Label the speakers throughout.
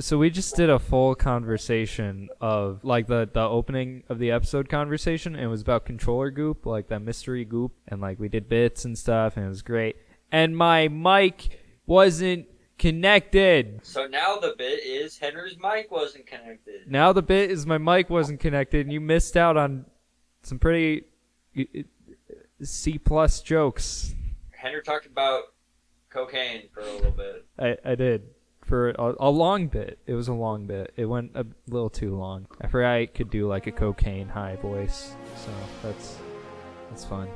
Speaker 1: So we just did a full conversation of like the opening of the episode conversation, and it was about controller goop, like that mystery goop, and like we did bits and stuff, and it was great. And my mic wasn't connected.
Speaker 2: So now the bit is Henry's mic wasn't connected.
Speaker 1: Now the bit is my mic wasn't connected, and you missed out on some pretty C+ jokes.
Speaker 2: Henry talked about cocaine for a little bit.
Speaker 1: I did. For a long bit. It was a long bit. It went a little too long. I forgot I could do like a cocaine high voice. So that's fun.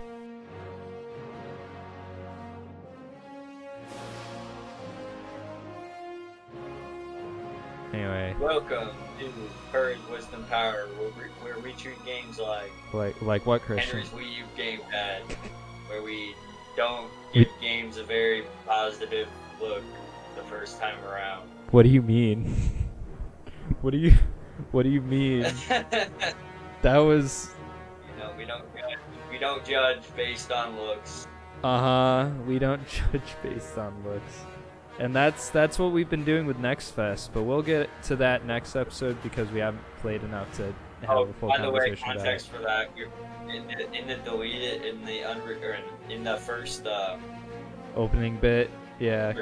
Speaker 1: Anyway.
Speaker 2: Welcome to Courage, Wisdom, Power, where we treat games
Speaker 1: like what, Christian?
Speaker 2: Henry's Wii U gamepad, where we don't give games a very positive look the first time around.
Speaker 1: What do you mean? What do you mean? That was.
Speaker 2: You know, we don't judge based on looks.
Speaker 1: We don't judge based on looks. And that's what we've been doing with Nextfest, but we'll get to that next episode because we haven't played enough to have a full conversation.
Speaker 2: By the way, context for that, in the deleted, in the first
Speaker 1: opening bit, yeah.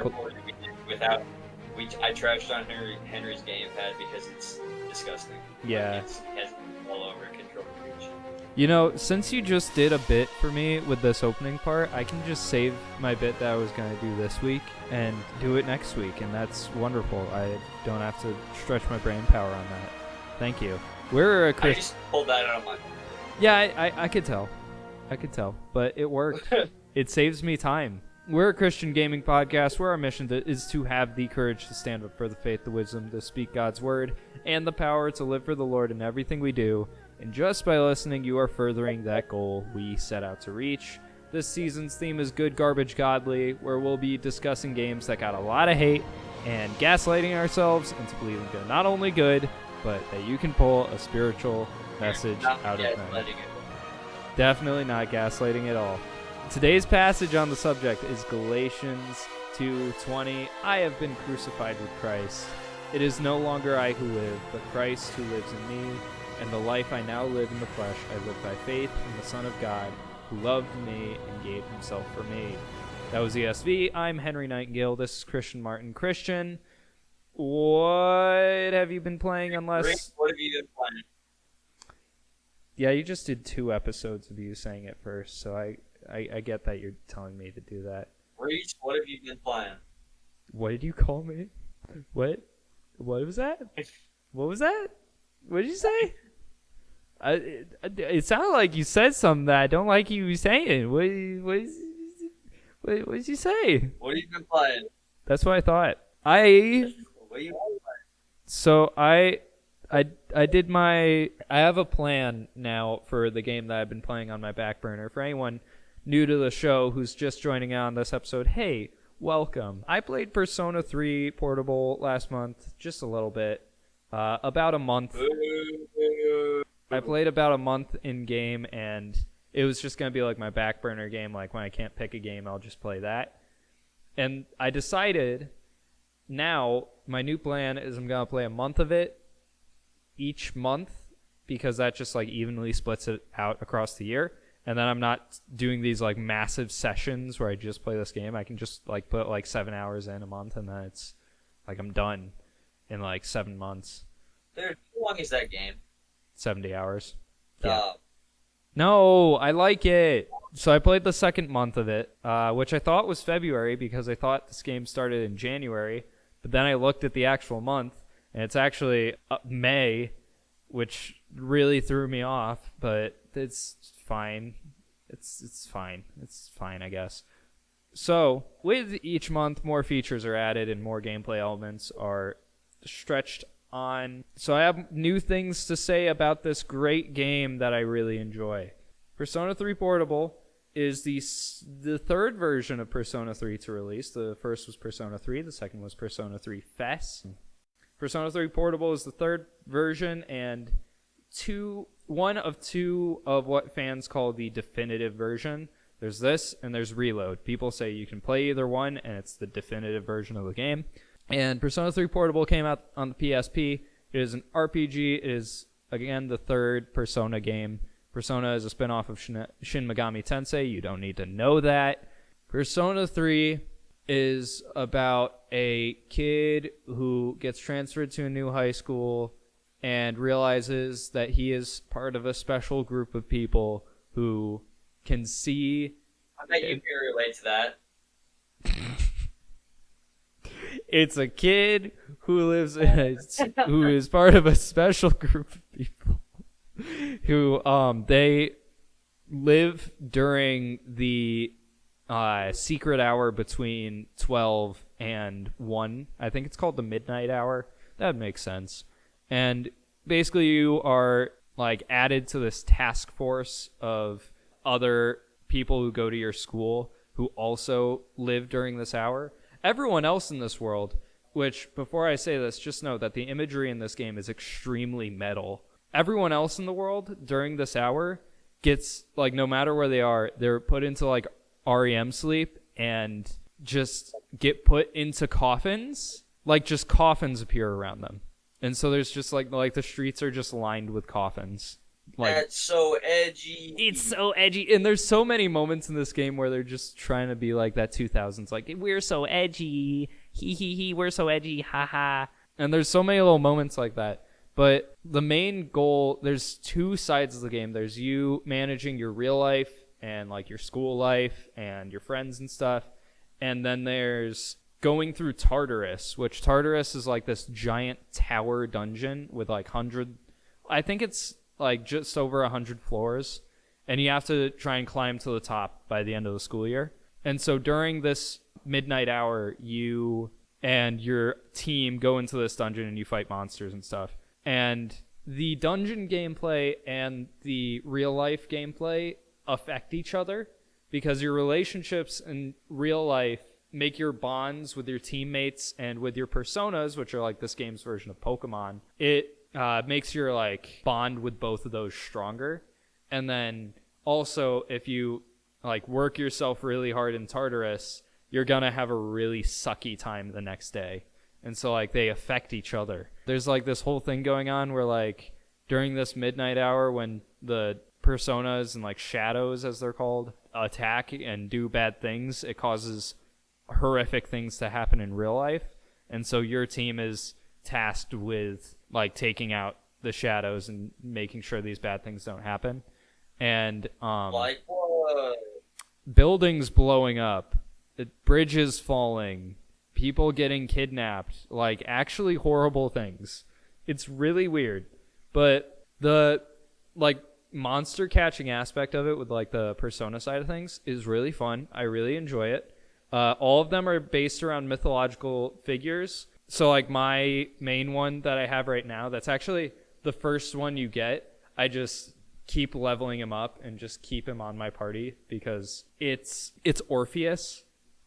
Speaker 2: I trashed on Henry's gamepad because it's disgusting.
Speaker 1: Yeah.
Speaker 2: It has all over control reach.
Speaker 1: You know, since you just did a bit for me with this opening part, I can just save my bit that I was going to do this week and do it next week, and that's wonderful. I don't have to stretch my brain power on that. Thank you. We're a
Speaker 2: I just pulled that out of my...
Speaker 1: Yeah, I could tell. But it worked. It saves me time. We're a Christian gaming podcast where our mission is to have the courage to stand up for the faith, the wisdom to speak God's word, and the power to live for the Lord in everything we do. And just by listening, you are furthering that goal we set out to reach. This season's theme is Good Garbage Godly, where we'll be discussing games that got a lot of hate and gaslighting ourselves into believing they're not only good, but that you can pull a spiritual message out of them. Definitely not gaslighting at all. Today's passage on the subject is Galatians 2:20. I have been crucified with Christ. It is no longer I who live, but Christ who lives in me. And the life I now live in the flesh, I live by faith in the Son of God, who loved me and gave himself for me. That was ESV. I'm Henry Nightingale. This is Christian Martin. Christian, what have you been playing unless...
Speaker 2: What have you been playing?
Speaker 1: Yeah, you just did 2 episodes of you saying it first, so I get that you're telling me to do that.
Speaker 2: Reese, what have you been playing?
Speaker 1: What did you call me? What? What was that? What was that? What did you say? It sounded like you said something that I don't like you saying. What did you say?
Speaker 2: What have you been playing?
Speaker 1: That's what I thought.
Speaker 2: What are you playing?
Speaker 1: So I did I have a plan now for the game that I've been playing on my back burner. For anyone new to the show who's just joining on this episode, hey, welcome. I played Persona 3 Portable last month, just a little bit. About a month. I played about a month in game, and it was just going to be like my back burner game. Like when I can't pick a game, I'll just play that. And I decided now my new plan is I'm going to play a month of it each month, because that just like evenly splits it out across the year. And then I'm not doing these like massive sessions where I just play this game. I can just like put like 7 hours in a month, and then it's like I'm done in like 7 months.
Speaker 2: Dude, how long is that game?
Speaker 1: 70 hours. Yeah. No, I like it. So I played the second month of it, which I thought was February because I thought this game started in January. But then I looked at the actual month, and it's actually May, which really threw me off. But it's fine. It's fine. It's fine, I guess. So with each month, more features are added and more gameplay elements are stretched on. So I have new things to say about this great game that I really enjoy. Persona 3 Portable is the third version of Persona 3 to release. The first was Persona 3, the second was Persona 3 FES. Persona 3 Portable is the third version and one of two of what fans call the definitive version. There's this and there's Reload. People say you can play either one and it's the definitive version of the game. And Persona 3 Portable came out on the PSP. It is an RPG. It is, again, the third Persona game. Persona is a spin-off of Shin Megami Tensei. You don't need to know that. Persona 3 is about a kid who gets transferred to a new high school and realizes that he is part of a special group of people who can see...
Speaker 2: I bet you can relate to that.
Speaker 1: It's a kid who who is part of a special group of people who they live during the secret hour between 12 and 1. I think it's called the midnight hour. That makes sense. And basically you are like added to this task force of other people who go to your school who also live during this hour. Everyone else in this world, which before I say this, just know that the imagery in this game is extremely metal. Everyone else in the world during this hour gets, like, no matter where they are, they're put into like REM sleep and just get put into coffins. Like, just coffins appear around them. And so there's just like the streets are just lined with coffins. Like,
Speaker 2: that's so edgy.
Speaker 1: It's so edgy. And there's so many moments in this game where they're just trying to be like that 2000s. Like, we're so edgy. Hee, we're so edgy. Ha ha. And there's so many little moments like that. But the main goal, there's two sides of the game. There's you managing your real life and like your school life and your friends and stuff. And then there's going through Tartarus, which Tartarus is like this giant tower dungeon with like I think it's like just over 100 floors, and you have to try and climb to the top by the end of the school year. And so during this midnight hour, you and your team go into this dungeon and you fight monsters and stuff. And the dungeon gameplay and the real life gameplay affect each other because your relationships in real life make your bonds with your teammates and with your personas, which are like this game's version of Pokemon. It makes your like bond with both of those stronger. And then also, if you like work yourself really hard in Tartarus, you're gonna have a really sucky time the next day. And so like they affect each other. There's like this whole thing going on where like during this midnight hour when the personas and like shadows, as they're called, attack and do bad things, it causes horrific things to happen in real life. And so your team is tasked with like taking out the shadows and making sure these bad things don't happen. And
Speaker 2: like what?
Speaker 1: Buildings blowing up, bridges falling, people getting kidnapped, like actually horrible things. It's really weird. But the like monster catching aspect of it with like the persona side of things is really fun. I really enjoy it. All of them are based around mythological figures. So like my main one that I have right now, that's actually the first one you get. I just keep leveling him up and just keep him on my party because it's Orpheus,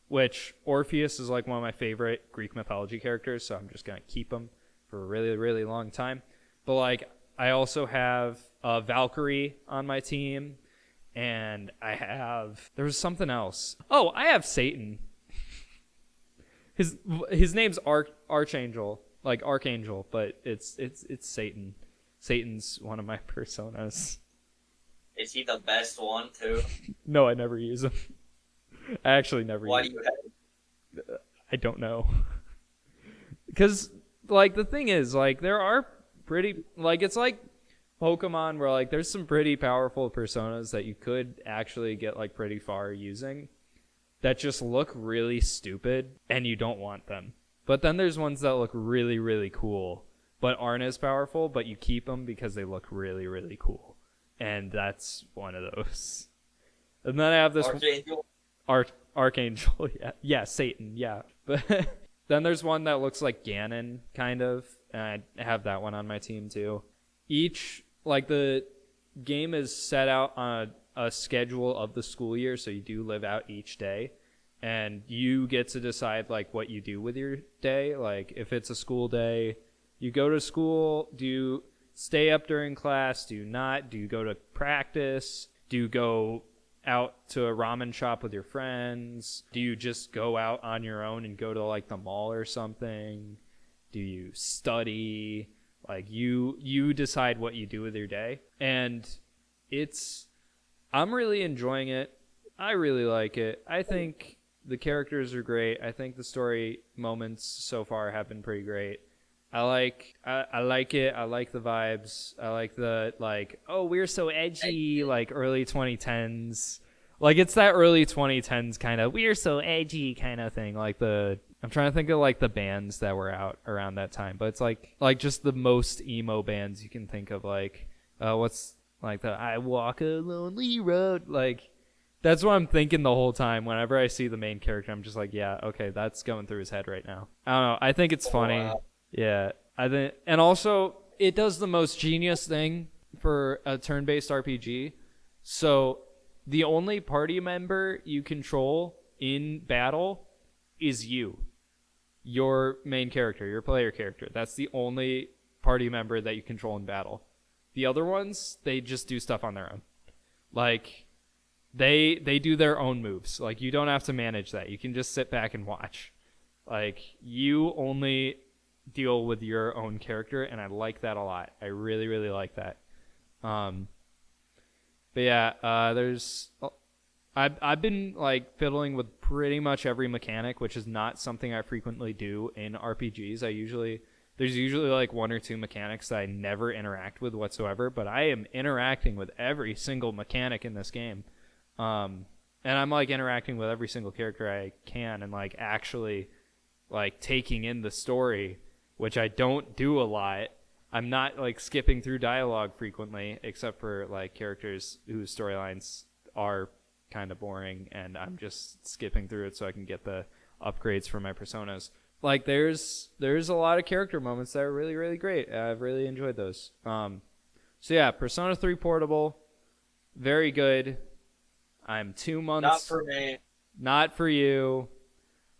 Speaker 1: which Orpheus is like one of my favorite Greek mythology characters. So I'm just going to keep him for a really, really long time. But like I also have Valkyrie on my team. And there was something else. Oh, I have Satan. His name's Archangel, like Archangel, but it's Satan. Satan's one of my personas.
Speaker 2: Is he the best one too?
Speaker 1: No, I never use him. I actually never
Speaker 2: Why
Speaker 1: use
Speaker 2: do you have?
Speaker 1: I don't know. Because like the thing is, like there are pretty like it's like Pokemon where like there's some pretty powerful personas that you could actually get like pretty far using that just look really stupid and you don't want them. But then there's ones that look really, really cool but aren't as powerful, but you keep them because they look really, really cool. And that's one of those. And then I have this
Speaker 2: Archangel.
Speaker 1: Archangel, yeah. Yeah, Satan, yeah. But then there's one that looks like Ganon, kind of. And I have that one on my team too. Like the game is set out on a schedule of the school year, so you do live out each day, and you get to decide like what you do with your day. Like if it's a school day, you go to school, do you stay up during class, do you not, do you go to practice, do you go out to a ramen shop with your friends? Do you just go out on your own and go to like the mall or something? Do you study? Like you decide what you do with your day. And I'm really enjoying it. I really like it. I think the characters are great. I think the story moments so far have been pretty great. I like it. I like the vibes. I like the oh, we're so edgy, like early 2010s. Like it's that early 2010s kind of we're so edgy kind of thing. Like I'm trying to think of like the bands that were out around that time, but it's like just the most emo bands you can think of. Like what's like the I Walk a Lonely Road. Like that's what I'm thinking the whole time. Whenever I see the main character, I'm just like, yeah, okay, that's going through his head right now. I don't know. I think it's funny. Wow. Yeah, I think, and also it does the most genius thing for a turn-based RPG. So the only party member you control in battle is your main character, your player character. That's the only party member that you control in battle. The other ones, they just do stuff on their own. Like they do their own moves. Like you don't have to manage that. You can just sit back and watch. Like you only deal with your own character, and I like that a lot. I really, really like that. But yeah, I've been like fiddling with pretty much every mechanic, which is not something I frequently do in RPGs. There's usually like one or two mechanics that I never interact with whatsoever, but I am interacting with every single mechanic in this game. And I'm like interacting with every single character I can, and like actually like taking in the story, which I don't do a lot. I'm not like skipping through dialogue frequently, except for like characters whose storylines are kind of boring, and I'm just skipping through it so I can get the upgrades for my personas. Like there's a lot of character moments that are really, really great. I've really enjoyed those. So yeah, Persona 3 Portable, very good. I'm 2 months.
Speaker 2: Not for me.
Speaker 1: Not for you.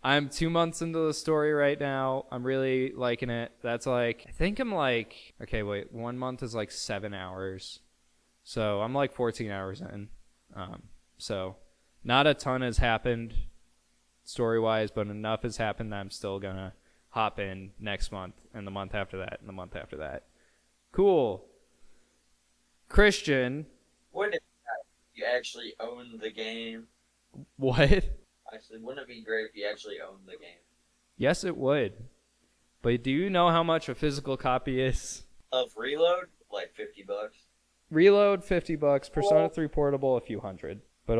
Speaker 1: I'm 2 months into the story right now. I'm really liking it. That's like, I think I'm like, okay, wait, 1 month is like 7 hours. So I'm like 14 hours in. So not a ton has happened story-wise, but enough has happened that I'm still going to hop in next month and the month after that and the month after that. Cool. Christian.
Speaker 2: Wouldn't it be if you actually own the game?
Speaker 1: What?
Speaker 2: Actually, wouldn't it be great if you actually owned the game?
Speaker 1: Yes, it would. But do you know how much a physical copy is?
Speaker 2: Of Reload? Like $50.
Speaker 1: Reload, $50. Persona 3 Portable, a few hundred. But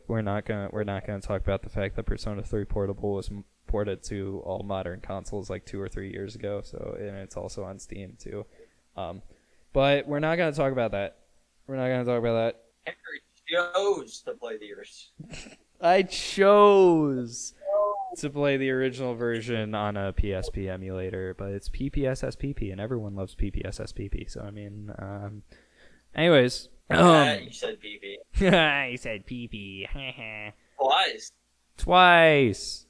Speaker 1: we're not gonna talk about the fact that Persona 3 Portable was ported to all modern consoles like 2 or 3 years ago. So, and it's also on Steam too. But we're not gonna talk about that.
Speaker 2: Henry chose to play the original.
Speaker 1: I chose to play the original version on a PSP emulator, but it's PPSSPP, and everyone loves PPSSPP. So I mean, anyways,
Speaker 2: you said PP.
Speaker 1: I said PP. Twice.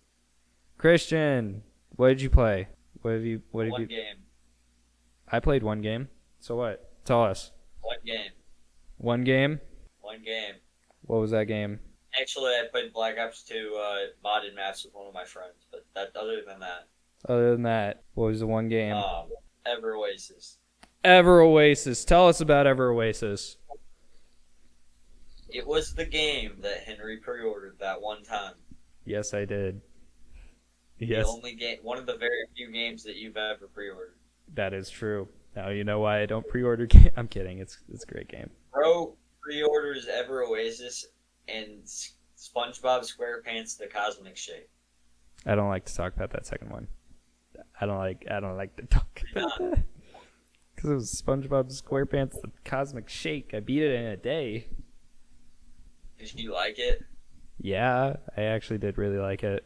Speaker 1: Christian, what did you play? One game. I played one game. So what? Tell us.
Speaker 2: One game.
Speaker 1: One game.
Speaker 2: What
Speaker 1: was that game?
Speaker 2: Actually, I played Black Ops 2 modded maps with one of my friends, but other than that, what was the one game? Ever Oasis.
Speaker 1: Ever Oasis. Tell us about Ever Oasis.
Speaker 2: It was the game that Henry pre-ordered that one time.
Speaker 1: Yes, I did. Yes.
Speaker 2: The only game, one of the very few games that you've ever pre-ordered.
Speaker 1: That is true. Now you know why I don't pre-order games. I'm kidding. It's a great game.
Speaker 2: Bro pre-orders Ever Oasis and SpongeBob SquarePants: The Cosmic Shake.
Speaker 1: I don't like to talk about that second one. I don't like to talk about that. Because it was SpongeBob SquarePants: The Cosmic Shake. I beat it in a day.
Speaker 2: Did you like it?
Speaker 1: Yeah, I actually did really like it.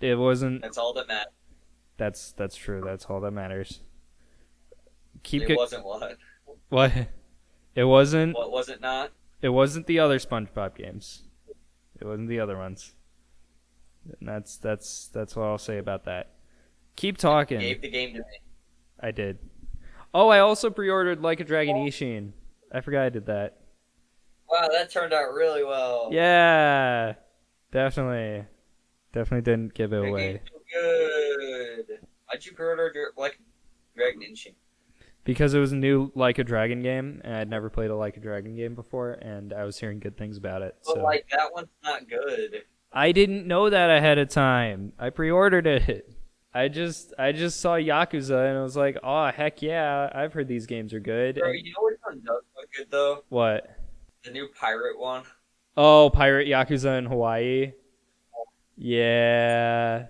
Speaker 1: It wasn't.
Speaker 2: That's all that matters.
Speaker 1: That's true. That's all that matters.
Speaker 2: Wasn't what?
Speaker 1: What? It wasn't.
Speaker 2: What was it not?
Speaker 1: It wasn't the other SpongeBob games. It wasn't the other ones. And that's what I'll say about that. Keep talking.
Speaker 2: You gave the game to me.
Speaker 1: I did. Oh, I also pre-ordered Like a Dragon Ishin. I forgot I did that.
Speaker 2: Wow, that turned out really well.
Speaker 1: Yeah, definitely didn't give it away.
Speaker 2: That game's so good. Why'd you pre-order like Dragon Instinct?
Speaker 1: Because it was a new Like a Dragon game, and I'd never played a Like a Dragon game before, and I was hearing good things about it.
Speaker 2: But
Speaker 1: so
Speaker 2: like that one's not good.
Speaker 1: I didn't know that ahead of time. I pre-ordered it. I just saw Yakuza and I was like, oh heck yeah, I've heard these games are good.
Speaker 2: Bro, you know which one does look good though?
Speaker 1: What?
Speaker 2: The new pirate one.
Speaker 1: Oh, Pirate Yakuza in Hawaii. Yeah,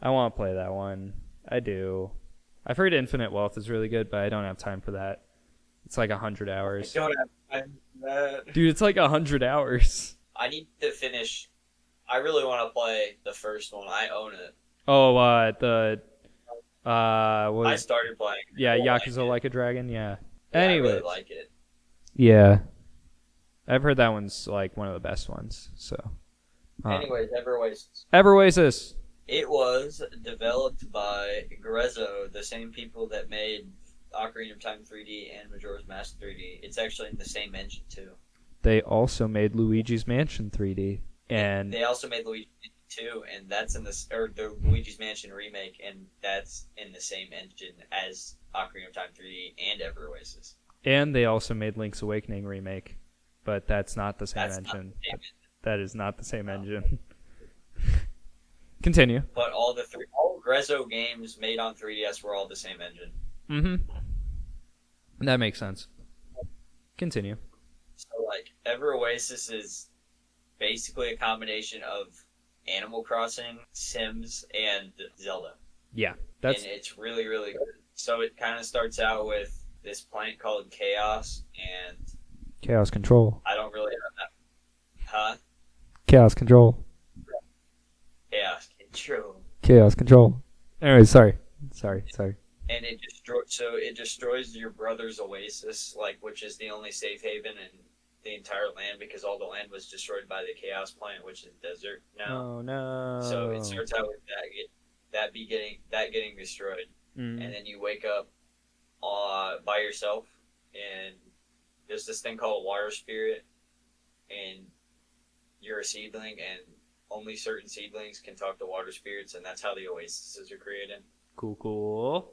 Speaker 1: I want to play that one. I do. I've heard Infinite Wealth is really good, but I don't have time for that. It's like 100 hours.
Speaker 2: I don't have time for that.
Speaker 1: Dude, it's like 100 hours.
Speaker 2: I need to finish. I really want to play the first one. I own it.
Speaker 1: Oh, I
Speaker 2: started playing.
Speaker 1: Yeah, Yakuza Like a Dragon. Yeah.
Speaker 2: Yeah,
Speaker 1: Anyway,
Speaker 2: I really like it.
Speaker 1: Yeah, I've heard that one's like one of the best ones. So.
Speaker 2: Anyways,
Speaker 1: Oasis.
Speaker 2: It was developed by Grezzo, the same people that made Ocarina of Time 3D and Majora's Mask 3D. It's actually in the same engine too.
Speaker 1: They also made Luigi's Mansion 3D, and
Speaker 2: they also made Luigi's Mansion 2, and that's in the Luigi's Mansion remake, and that's in the same engine as Ocarina of Time 3D and Ever Oasis.
Speaker 1: And they also made Link's Awakening remake, but that's not the same engine. That is not the same engine. Continue.
Speaker 2: But all Grezzo games made on 3DS were all the same engine.
Speaker 1: Mm-hmm. That makes sense. Continue.
Speaker 2: So, like, Ever Oasis is basically a combination of Animal Crossing, Sims, and Zelda.
Speaker 1: Yeah,
Speaker 2: and it's really, really good. So it kind of starts out with this plant called Chaos, and
Speaker 1: Chaos Control.
Speaker 2: I don't really have that. Huh?
Speaker 1: Chaos Control.
Speaker 2: Chaos Control.
Speaker 1: Chaos Control. Anyway, sorry.
Speaker 2: And it destroys your brother's oasis, like, which is the only safe haven in the entire land, because all the land was destroyed by the Chaos Plant, which is desert now.
Speaker 1: Oh no!
Speaker 2: So it starts out with that getting destroyed, and then you wake up by yourself, and there's this thing called a water spirit, and you're a seedling, and only certain seedlings can talk to water spirits, and that's how the oases are created.
Speaker 1: Cool.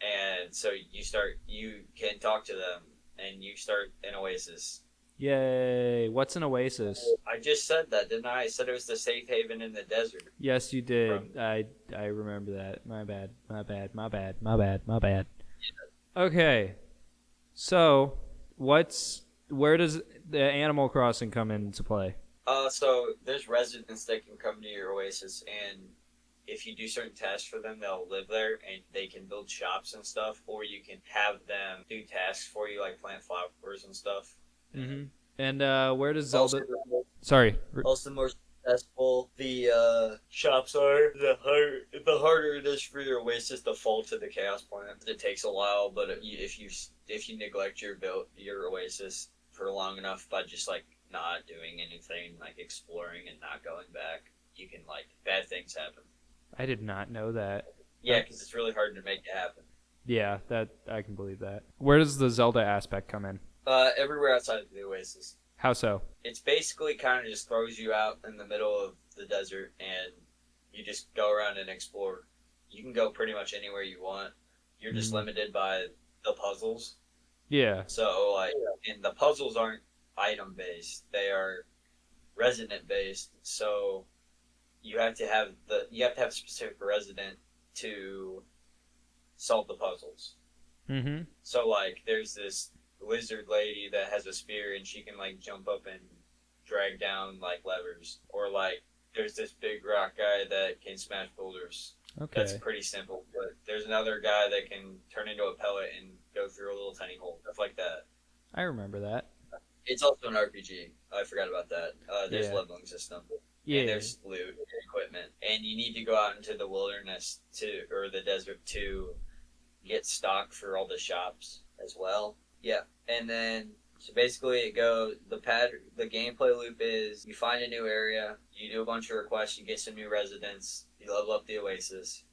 Speaker 2: And so you can talk to them, and you start an oasis.
Speaker 1: Yay! What's an oasis?
Speaker 2: I just said that, didn't I? I said it was the safe haven in the desert.
Speaker 1: Yes, you did. I remember that. My bad. Yeah. Okay. So, where does the Animal Crossing come into play?
Speaker 2: So there's residents that can come to your oasis, and if you do certain tasks for them, they'll live there, and they can build shops and stuff, or you can have them do tasks for you, like plant flowers and stuff.
Speaker 1: Mm-hmm. And where does Zelda... Sorry.
Speaker 2: Also, the more successful the shops are, the harder it is for your oasis to fall to the Chaos Plant. It takes a while, but if you neglect your oasis for long enough by just like not doing anything, like exploring and not going back, you can, like, bad things happen.
Speaker 1: I did not know that.
Speaker 2: Yeah, because it's really hard to make it happen.
Speaker 1: Yeah, that I can believe that. Where does the Zelda aspect come in?
Speaker 2: Everywhere outside of the oasis.
Speaker 1: How so?
Speaker 2: It's basically kind of just throws you out in the middle of the desert, and you just go around and explore. You can go pretty much anywhere you want. You're just limited by the puzzles.
Speaker 1: Yeah.
Speaker 2: So, like, and the puzzles aren't item-based. They are resident-based, so you have to have a specific resident to solve the puzzles.
Speaker 1: Mm-hmm.
Speaker 2: So, like, there's this lizard lady that has a spear, and she can, like, jump up and drag down, like, levers. Or, like, there's this big rock guy that can smash boulders. Okay. That's pretty simple. But there's another guy that can turn into a pellet and go through a little tiny hole. Stuff like that.
Speaker 1: I remember that.
Speaker 2: It's also an RPG. I forgot about that. There's a leveling system. Yeah. And there's loot and equipment. And you need to go out into the wilderness or the desert to get stock for all the shops as well. Yeah. And then, so basically the gameplay loop is you find a new area, you do a bunch of requests, you get some new residents, you level up the oasis.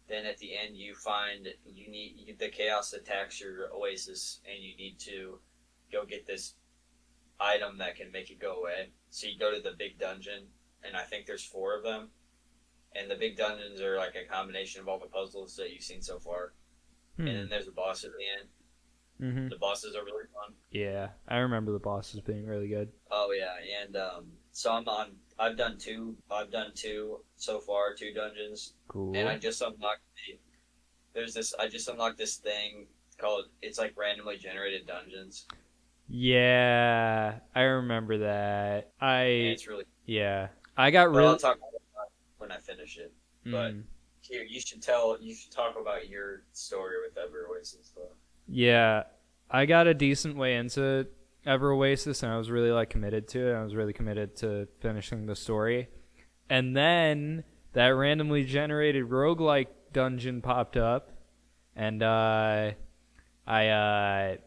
Speaker 2: Then at the end you find the chaos attacks your oasis, and you need to go get this item that can make it go away. So you go to the big dungeon, and I think there's 4 of them. And the big dungeons are like a combination of all the puzzles that you've seen so far. And then there's a boss at the end. Mm-hmm. The bosses are really fun.
Speaker 1: Yeah, I remember the bosses being really good.
Speaker 2: Oh yeah, and so I've done two so far, 2 dungeons.
Speaker 1: Cool.
Speaker 2: And I just unlocked this thing called, it's like randomly generated dungeons.
Speaker 1: Yeah, I remember that.
Speaker 2: And it's really
Speaker 1: I got really.
Speaker 2: I'll talk about it when I finish it. But here, you should talk about your story with Ever Oasis though.
Speaker 1: Yeah, I got a decent way into Ever Oasis, and I was really like committed to it. I was really committed to finishing the story, and then that randomly generated roguelike dungeon popped up, and I never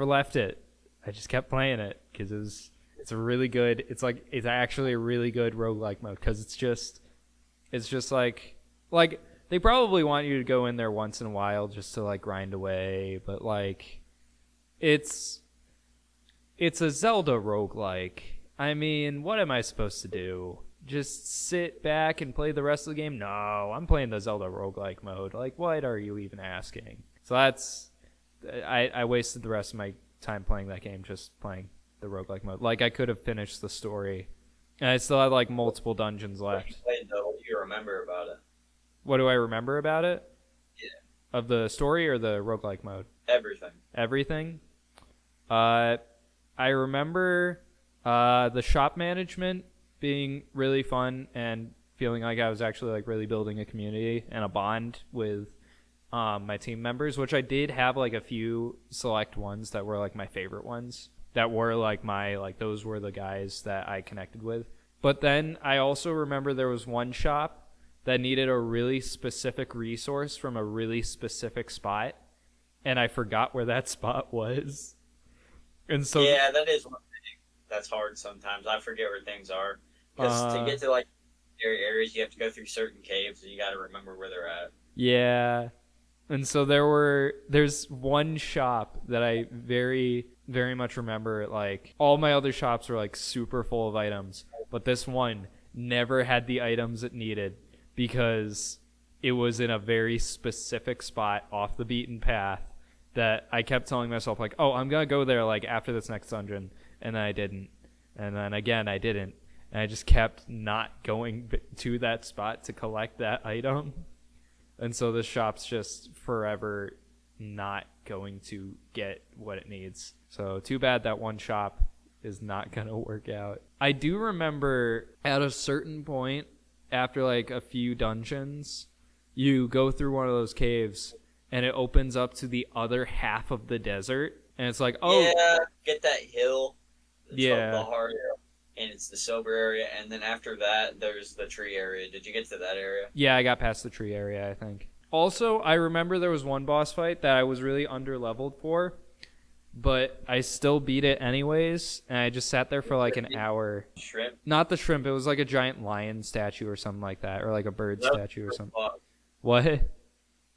Speaker 1: left it. I just kept playing it because it's actually a really good roguelike mode, because it's just like they probably want you to go in there once in a while just to like grind away, but like it's a Zelda roguelike. I mean, what am I supposed to do? Just sit back and play the rest of the game? No, I'm playing the Zelda roguelike mode. Like, what are you even asking? So I wasted the rest of my time playing that game just playing the roguelike mode. Like, I could have finished the story, and I still had like multiple dungeons left.
Speaker 2: What do you remember about it?
Speaker 1: What do I remember about it?
Speaker 2: Yeah.
Speaker 1: Of the story or the roguelike mode? Everything? I remember the shop management being really fun and feeling like I was actually like really building a community and a bond with my team members, which I did have like a few select ones that were like my favorite ones that were like those were the guys that I connected with. But then I also remember there was one shop that needed a really specific resource from a really specific spot, and I forgot where that spot was. And so
Speaker 2: yeah, that is one thing that's hard sometimes. I forget where things are, because to get to like areas, you have to go through certain caves, and you got to remember where they're at.
Speaker 1: Yeah, and so there's one shop that I very, very much remember. Like, all my other shops were like super full of items, but this one never had the items it needed, because it was in a very specific spot off the beaten path that I kept telling myself, like, oh, I'm going to go there like after this next dungeon, and then I didn't. And then again, I didn't. And I just kept not going to that spot to collect that item. And so the shop's just forever not going to get what it needs. So too bad that one shop is not going to work out. I do remember at a certain point, after like a few dungeons, you go through one of those caves and it opens up to the other half of the desert, and it's like, oh
Speaker 2: yeah, get that hill. It's
Speaker 1: yeah,
Speaker 2: the hard area, and it's the silver area, and then after that there's the tree area. Did you get to that area?
Speaker 1: Yeah, I got past the tree area, I think. Also, I remember there was one boss fight that I was really under-leveled for, but I still beat it anyways, and I just sat there for like an hour.
Speaker 2: Shrimp?
Speaker 1: Not the shrimp, it was like a giant lion statue or something like that, or like a bird statue or something. What?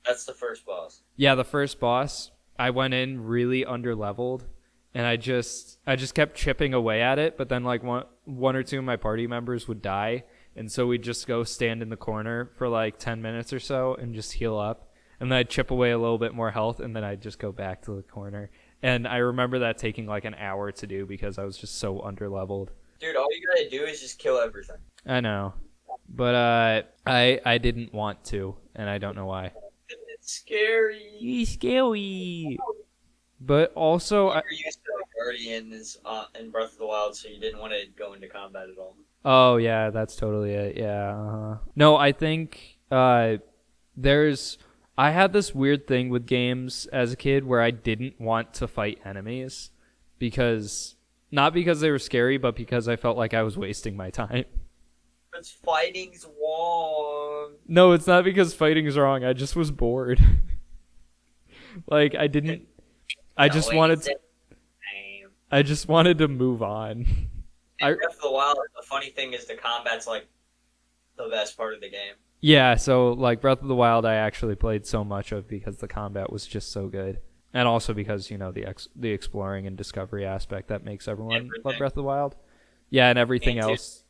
Speaker 2: That's the first boss.
Speaker 1: Yeah, the first boss. I went in really under-leveled, and I just kept chipping away at it, but then like one or two of my party members would die, and so we'd just go stand in the corner for like 10 minutes or so and just heal up, and then I'd chip away a little bit more health, and then I'd just go back to the corner. And I remember that taking like an hour to do because I was just so under-leveled.
Speaker 2: Dude, all you gotta do is just kill everything.
Speaker 1: I know. But I didn't want to, and I don't know why.
Speaker 2: It's scary.
Speaker 1: It's scary. But also,
Speaker 2: you're used to Guardian in Breath of the Wild, so you didn't want to go into combat at all.
Speaker 1: Oh yeah, that's totally it. Yeah. No, I think I had this weird thing with games as a kid where I didn't want to fight enemies, not because they were scary, but because I felt like I was wasting my time.
Speaker 2: Because fighting's wrong.
Speaker 1: No, it's not because fighting's wrong. I just was bored. Like, I just wanted to move on.
Speaker 2: In Breath of the Wild, the funny thing is the combat's like the best part of the game.
Speaker 1: Yeah, so like Breath of the Wild I actually played so much of because the combat was just so good. And also because, the exploring and discovery aspect that makes everyone love Breath of the Wild. Yeah, and everything else.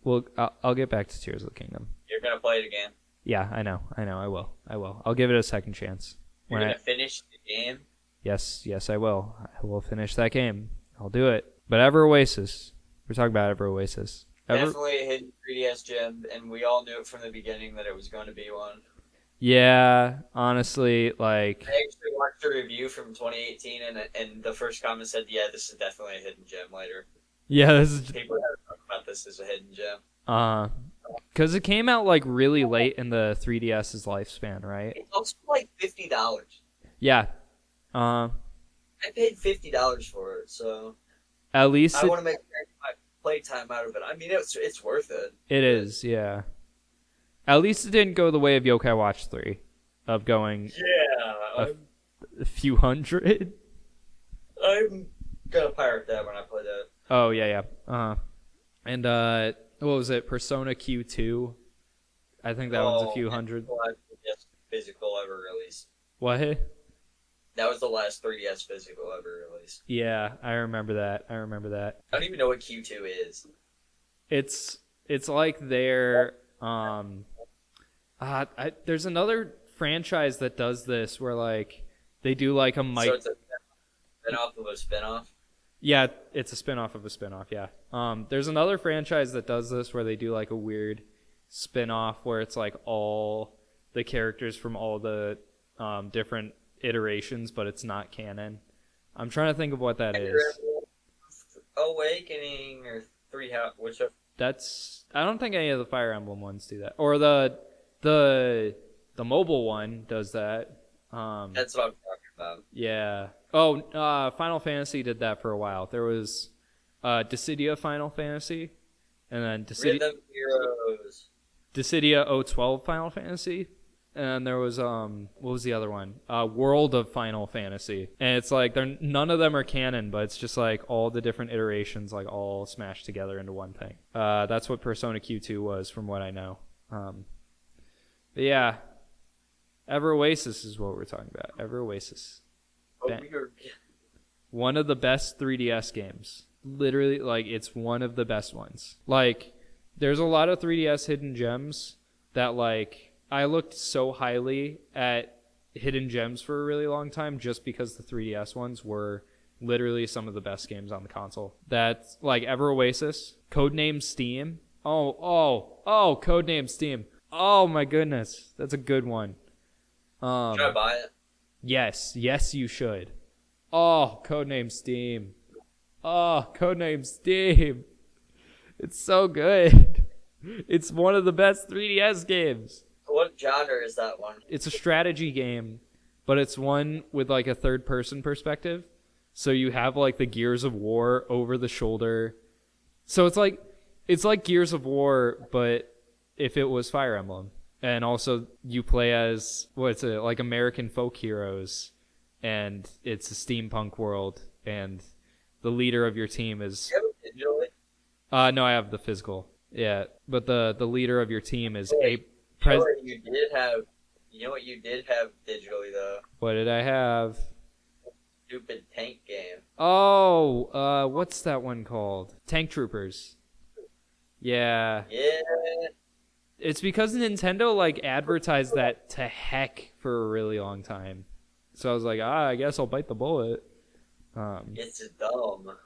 Speaker 1: I'll get back to Tears of the Kingdom.
Speaker 2: You're going to play it again?
Speaker 1: Yeah, I know, I will. I'll give it a second chance.
Speaker 2: You're going to finish the game?
Speaker 1: Yes, I will. I will finish that game. I'll do it. But Ever Oasis. We're talking about Ever Oasis.
Speaker 2: Definitely a hidden 3DS gem, and we all knew it from the beginning that it was going to be one.
Speaker 1: Yeah, honestly, like...
Speaker 2: I actually watched a review from 2018, and the first comment said, yeah, this is definitely a hidden gem later.
Speaker 1: Yeah, this is...
Speaker 2: People have talked about this as a hidden gem.
Speaker 1: Because it came out, like, really late in the 3DS's lifespan, right?
Speaker 2: It's also, like, $50.
Speaker 1: Yeah.
Speaker 2: I paid $50 for it, so...
Speaker 1: At least
Speaker 2: I want to make my playtime out of it. I mean, it's worth it.
Speaker 1: It is, yeah. At least it didn't go the way of Yokai Watch 3, of going a few hundred.
Speaker 2: I'm gonna pirate that when I play that.
Speaker 1: Oh, yeah. And, what was it, Persona Q2? I think that one's a few hundred.
Speaker 2: Physical ever released.
Speaker 1: What?
Speaker 2: That was the last 3DS physical ever released.
Speaker 1: Yeah, I remember that.
Speaker 2: I don't even know what Q2 is.
Speaker 1: It's like their there's another franchise that does this where like they do like a mic.
Speaker 2: So it's a spin-off of a spin-off?
Speaker 1: Yeah, it's a spin-off of a spin-off, yeah. There's another franchise that does this where they do like a weird spin-off where it's like all the characters from all the different iterations, but it's not canon. I'm trying to think of what that is.
Speaker 2: Awakening or whichever.
Speaker 1: I don't think any of the Fire Emblem ones do that. Or the mobile one does that.
Speaker 2: That's what I'm talking about.
Speaker 1: Yeah. Oh, Final Fantasy did that for a while. There was Dissidia Final Fantasy, and then
Speaker 2: Rhythm Heroes.
Speaker 1: Dissidia 012 Final Fantasy. And there was what was the other one? World of Final Fantasy. And it's like none of them are canon, but it's just like all the different iterations like all smashed together into one thing. That's what Persona Q2 was from what I know. But yeah. Ever Oasis is what we're talking about. Ever Oasis. One of the best 3DS games. Literally, like, it's one of the best ones. Like, there's a lot of 3DS hidden gems that, like, I looked so highly at hidden gems for a really long time just because the 3DS ones were literally some of the best games on the console. That's, like, Ever Oasis, Codename S.T.E.A.M. Oh, Codename S.T.E.A.M. Oh, my goodness. That's a good one.
Speaker 2: Should I buy it?
Speaker 1: Yes, you should. Oh, Codename S.T.E.A.M. Oh, Codename S.T.E.A.M. It's so good. It's one of the best 3DS games.
Speaker 2: What genre is that one?
Speaker 1: It's a strategy game, but it's one with like a third-person perspective. So you have like the Gears of War over the shoulder. So it's like Gears of War, but if it was Fire Emblem. And also you play as like American folk heroes, and it's a steampunk world, and the leader of your team is.
Speaker 2: You have it digitally?
Speaker 1: No, I have the physical. Yeah, but the leader of your team is
Speaker 2: You know what you did have digitally though?
Speaker 1: What did I have?
Speaker 2: Stupid tank game.
Speaker 1: Oh, what's that one called? Tank Troopers. Yeah.
Speaker 2: Yeah.
Speaker 1: It's because Nintendo like advertised that to heck for a really long time. So I was like, I guess I'll bite the bullet.
Speaker 2: It's dumb.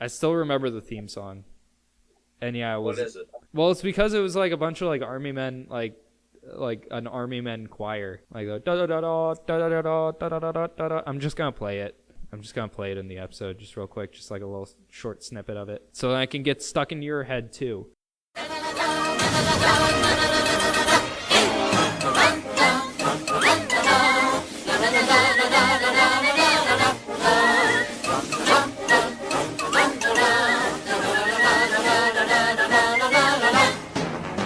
Speaker 1: I still remember the theme song. And yeah,
Speaker 2: What is it?
Speaker 1: Well, it's because it was like a bunch of like army men, like an army men choir, like da da da da da da da da da da da. I'm just gonna play it. In the episode, just real quick, just like a little short snippet of it, so that I can get stuck into your head too.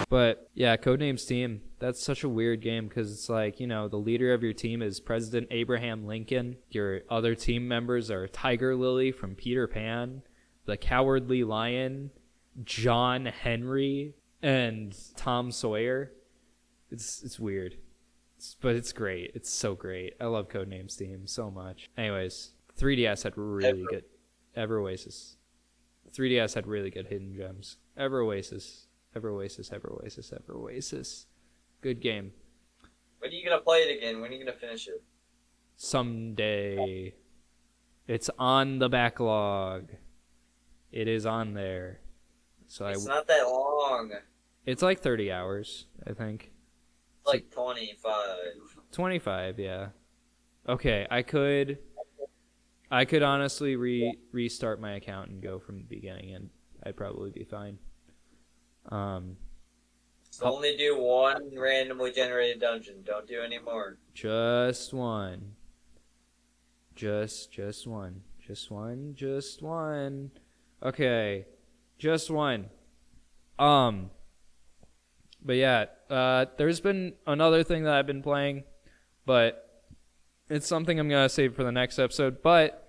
Speaker 1: But yeah, Codename S.T.E.A.M. That's such a weird game because it's like, the leader of your team is President Abraham Lincoln. Your other team members are Tiger Lily from Peter Pan, the Cowardly Lion, John Henry, and Tom Sawyer. It's weird. but it's great. It's so great. I love Codename's theme so much. Anyways, 3DS had really good. Ever Oasis. 3DS had really good hidden gems. Ever Oasis. Good game.
Speaker 2: When are you gonna play it again? When are you gonna finish it?
Speaker 1: Someday. It's on the backlog. It is on there. So
Speaker 2: it's not that long.
Speaker 1: It's like 30 hours, I think.
Speaker 2: It's like 25.
Speaker 1: 25, yeah. Okay, I could honestly restart my account and go from the beginning, and I'd probably be fine.
Speaker 2: So only do one randomly generated dungeon. Don't do any more.
Speaker 1: Just one. Just one. Okay, just one. But yeah, there's been another thing that I've been playing, but it's something I'm gonna save for the next episode. But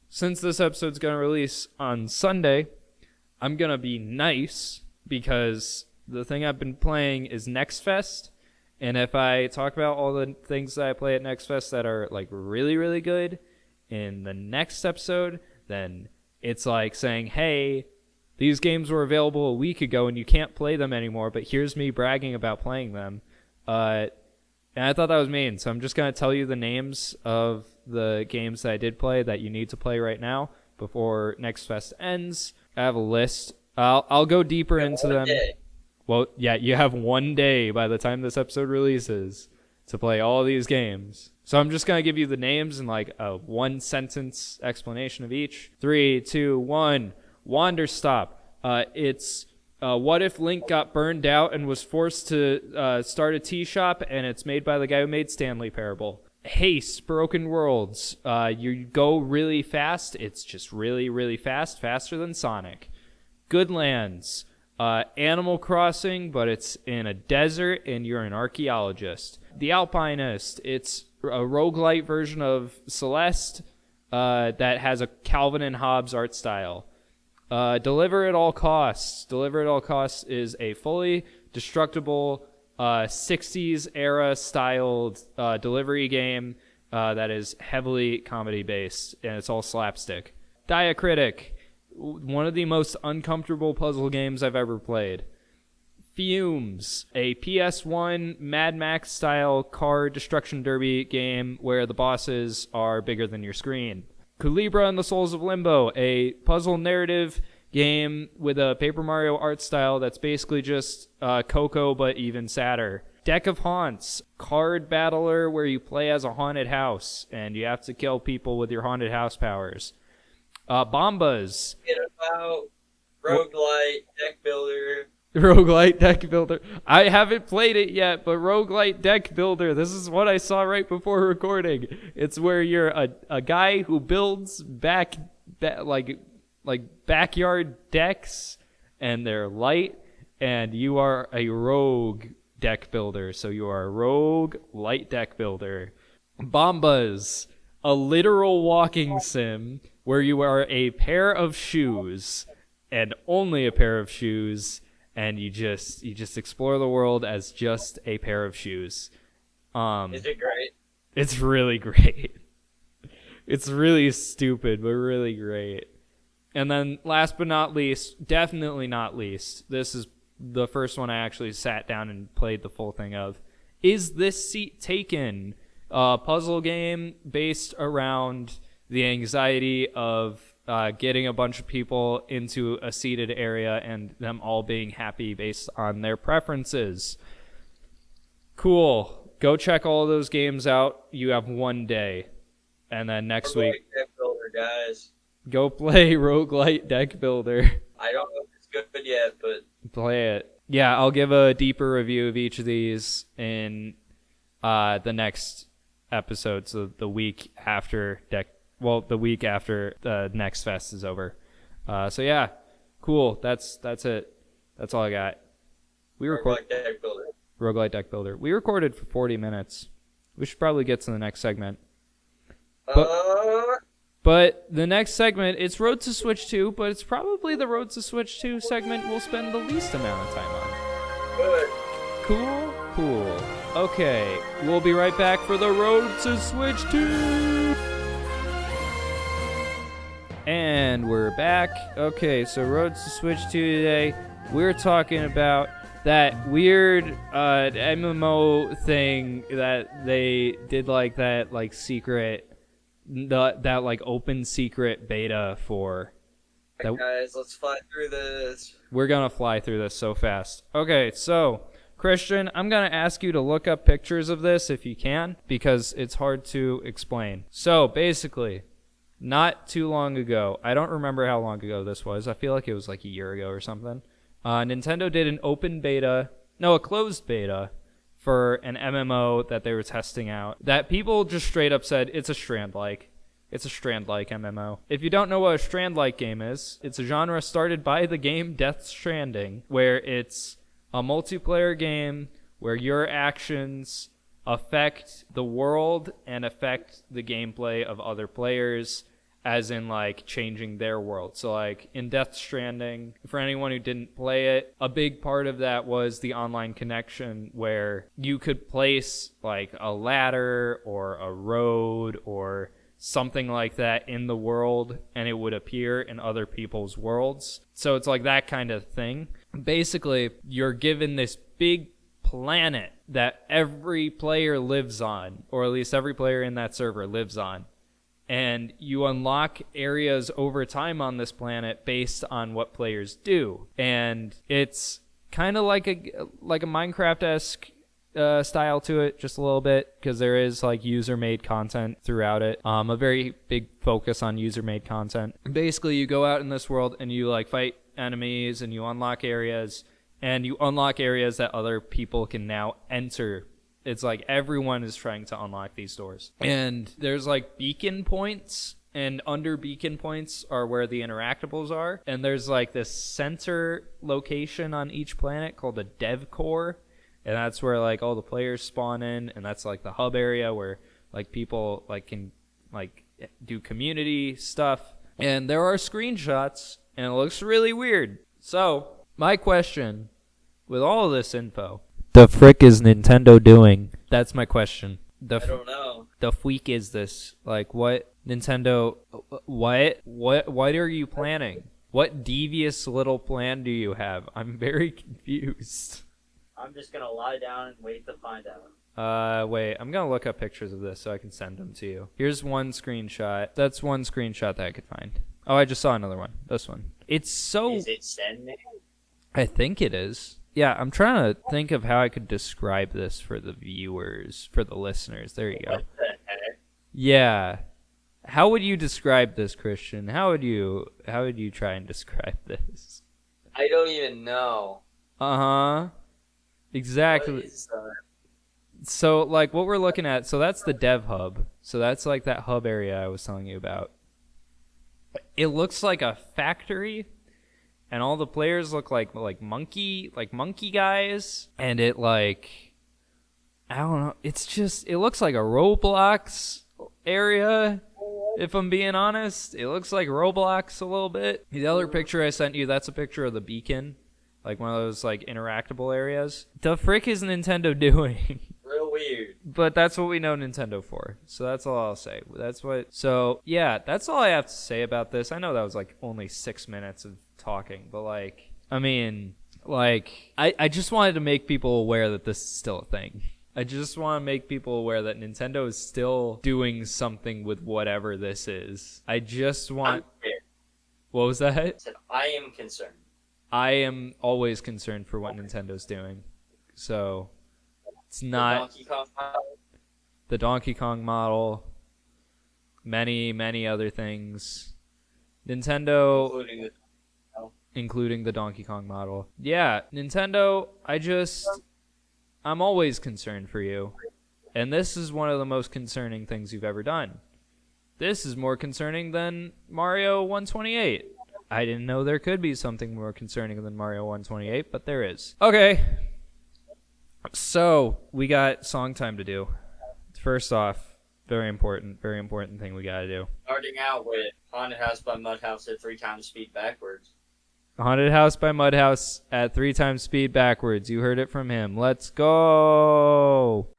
Speaker 1: since this episode's gonna release on Sunday, I'm gonna be nice because the thing I've been playing is Nextfest, and if I talk about all the things that I play at Nextfest that are like really, really good in the next episode, then it's like saying, hey, these games were available a week ago and you can't play them anymore, but here's me bragging about playing them. And I thought that was mean, so I'm just going to tell you the names of the games that I did play that you need to play right now before Nextfest ends. I have a list. I'll go deeper into them.
Speaker 2: Day.
Speaker 1: Well, yeah, you have 1 day by the time this episode releases to play all these games. So I'm just going to give you the names and like a 1-sentence explanation of each. 3, 2, 1. Wanderstop. It's what if Link got burned out and was forced to start a tea shop, and it's made by the guy who made Stanley Parable. Haste, Broken Worlds. You go really fast. It's just really, really fast, faster than Sonic. Goodlands. Animal Crossing, but it's in a desert and you're an archaeologist. The Alpinist. It's a roguelite version of Celeste that has a Calvin and Hobbes art style. Deliver at All Costs. Deliver at All Costs is a fully destructible 60s era styled delivery game that is heavily comedy based, and it's all slapstick. Diacritic, one of the most uncomfortable puzzle games I've ever played. Fumes, a PS1 Mad Max style car destruction derby game where the bosses are bigger than your screen. Culebra and the Souls of Limbo, a puzzle narrative game with a Paper Mario art style that's basically just Coco but even sadder. Deck of Haunts, card battler where you play as a haunted house and you have to kill people with your haunted house powers. Bombas.
Speaker 2: Get about roguelite deck builder.
Speaker 1: Roguelite deck builder. I haven't played it yet, but roguelite deck builder. This is what I saw right before recording. It's where you're a guy who builds backyard decks, and they're light, and you are a rogue deck builder. So you are a rogue light deck builder. Bombas, a literal walking sim where you are a pair of shoes, and only a pair of shoes. And you just explore the world as just a pair of shoes.
Speaker 2: Is it great?
Speaker 1: It's really great. It's really stupid, but really great. And then last but not least, definitely not least, this is the first one I actually sat down and played the full thing of. Is This Seat Taken? A puzzle game based around the anxiety of getting a bunch of people into a seated area and them all being happy based on their preferences. Cool. Go check all of those games out. You have 1 day. And then next week,
Speaker 2: Deck Builder, guys.
Speaker 1: Go play Roguelite Deck Builder.
Speaker 2: I don't know if it's good yet, but
Speaker 1: play it. Yeah, I'll give a deeper review of each of these in the next episode, so the week after the week after the Nextfest is over. So yeah, cool. That's it. That's all I got.
Speaker 2: Roguelite Deck Builder.
Speaker 1: Roguelite Deck Builder. We recorded for 40 minutes. We should probably get to the next segment. But the next segment, it's Road to Switch 2, but it's probably the Road to Switch 2 segment we'll spend the least amount of time on.
Speaker 2: Good.
Speaker 1: Cool. Okay, we'll be right back for the Road to Switch 2. And we're back. Okay, so Road to Switch 2 today. We're talking about that weird MMO thing that they did, like that like secret, that like open secret beta for.
Speaker 2: Alright, guys, let's fly through this.
Speaker 1: We're gonna fly through this so fast. Okay, so Christian, I'm gonna ask you to look up pictures of this if you can, because it's hard to explain. So basically, not too long ago, I don't remember how long ago this was. I feel like it was like a year ago or something. Nintendo did an a closed beta for an MMO that they were testing out that people just straight up said it's a Strand-like. It's a Strand-like MMO. If you don't know what a Strand-like game is, it's a genre started by the game Death Stranding, where it's a multiplayer game where your actions affect the world and affect the gameplay of other players, as in like changing their world. So like in Death Stranding, for anyone who didn't play it, a big part of that was the online connection where you could place like a ladder or a road or something like that in the world and it would appear in other people's worlds. So it's like that kind of thing. Basically, you're given this big planet that every player lives on, or at least every player in that server lives on. And you unlock areas over time on this planet based on what players do. And it's kind of like a Minecraft-esque style to it, just a little bit, because there is like user-made content throughout it. A very big focus on user-made content. Basically, you go out in this world and you like fight enemies and you unlock areas. And you unlock areas that other people can now enter. It's like everyone is trying to unlock these doors. And there's like beacon points, and under beacon points are where the interactables are. And there's like this center location on each planet called a dev core. And that's where like all the players spawn in, and that's like the hub area where like people like can like do community stuff. And there are screenshots, and it looks really weird. So, my question, with all of this info, the frick is Nintendo doing? That's my question.
Speaker 2: I don't know.
Speaker 1: The freak is this? Like, what Nintendo? What are you planning? What devious little plan do you have? I'm very confused.
Speaker 2: I'm just gonna lie down and wait to find out.
Speaker 1: Wait. I'm gonna look up pictures of this so I can send them to you. Here's one screenshot. That's one screenshot that I could find. Oh, I just saw another one. This one. It's so.
Speaker 2: Is it Stranding?
Speaker 1: I think it is. Yeah, I'm trying to think of how I could describe this for the viewers, for the listeners. There you go.
Speaker 2: What the heck?
Speaker 1: Yeah. How would you describe this, Christian? How would you try and describe this?
Speaker 2: I don't even know.
Speaker 1: Uh-huh. Exactly. So, like, what we're looking at, so that's the dev hub. So that's, like, that hub area I was telling you about. It looks like a factory, and all the players look like monkey guys, and it, like, I don't know, it's just, it looks like a Roblox area, if I'm being honest. It looks like Roblox a little bit. The other picture I sent you, that's a picture of the beacon. Like one of those like interactable areas. The frick is Nintendo doing?
Speaker 2: Real weird.
Speaker 1: But that's what we know Nintendo for. So that's all I'll say. So yeah, that's all I have to say about this. I know that was like only 6 minutes of talking, but like, I mean, like, I just wanted to make people aware that this is still a thing. I just want to make people aware that Nintendo is still doing something with whatever this is. I just want... What was that?
Speaker 2: I said, I am concerned.
Speaker 1: I am always concerned for what Nintendo's doing. So, it's not... The Donkey Kong model. Many other things. Nintendo... Including the Donkey Kong model. Yeah, Nintendo, I'm always concerned for you. And this is one of the most concerning things you've ever done. This is more concerning than Mario 128. I didn't know there could be something more concerning than Mario 128, but there is. Okay. So, we got song time to do. First off, very important thing we gotta do.
Speaker 2: Starting out with Haunted House by Mudhouse at 3 times speed backwards.
Speaker 1: Haunted House by Mudhouse at 3 times speed backwards. You heard it from him. Let's go.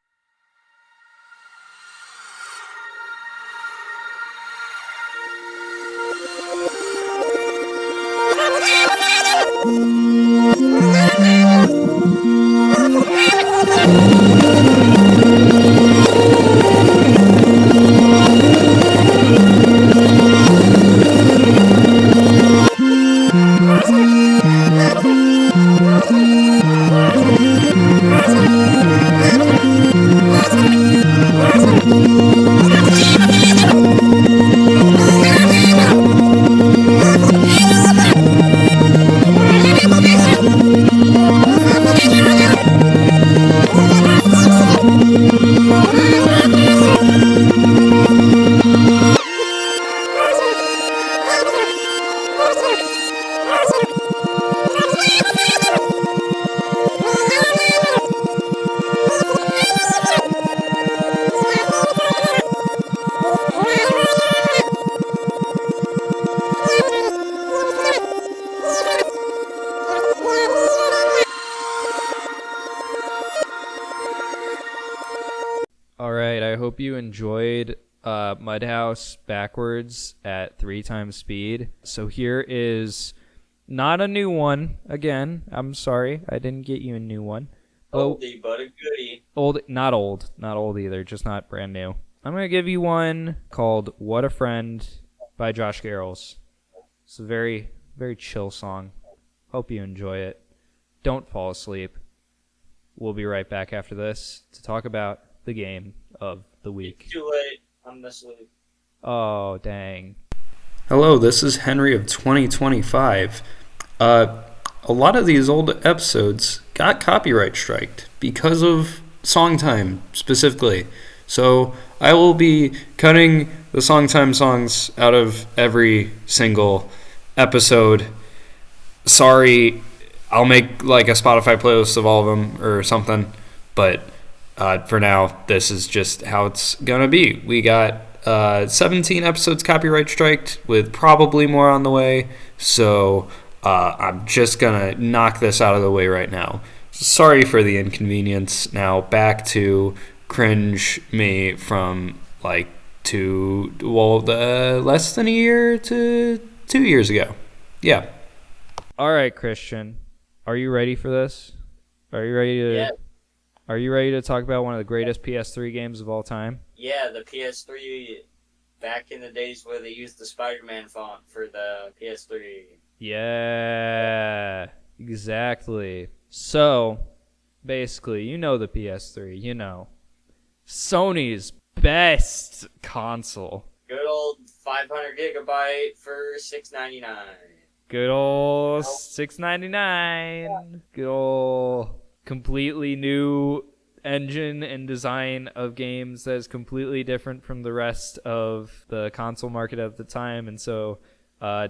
Speaker 1: Hope you enjoyed Mudhouse backwards at 3 times speed. So here is not a new one. Again, I'm sorry, I didn't get you a new one.
Speaker 2: Oldie but a goodie.
Speaker 1: Not old either, just not brand new. I'm gonna give you one called "What a Friend" by Josh Garrels. It's a very, very chill song. Hope you enjoy it. Don't fall asleep. We'll be right back after this to talk about the game of the week.
Speaker 2: It's too late. I'm asleep.
Speaker 1: Oh, dang.
Speaker 3: Hello, this is Henry of 2025. A lot of these old episodes got copyright striked because of song time specifically. So I will be cutting the song time songs out of every single episode. Sorry, I'll make like a Spotify playlist of all of them or something, but for now, this is just how it's gonna be. We got 17 episodes copyright striked, with probably more on the way. So I'm just gonna knock this out of the way right now. Sorry for the inconvenience. Now back to cringe me from less than a year to 2 years ago. Yeah.
Speaker 1: All right, Christian, are you ready for this? Are you ready to?
Speaker 2: Yeah.
Speaker 1: Are you ready to talk about one of the greatest PS3 games of all time?
Speaker 2: Yeah, the PS3, back in the days where they used the Spider-Man font for the PS3.
Speaker 1: Yeah, exactly. So, basically, you know the PS3, you know. Sony's best console.
Speaker 2: Good old 500 gigabyte for $6.99.
Speaker 1: Good old $6.99. Good old completely new engine and design of games that is completely different from the rest of the console market at the time, and so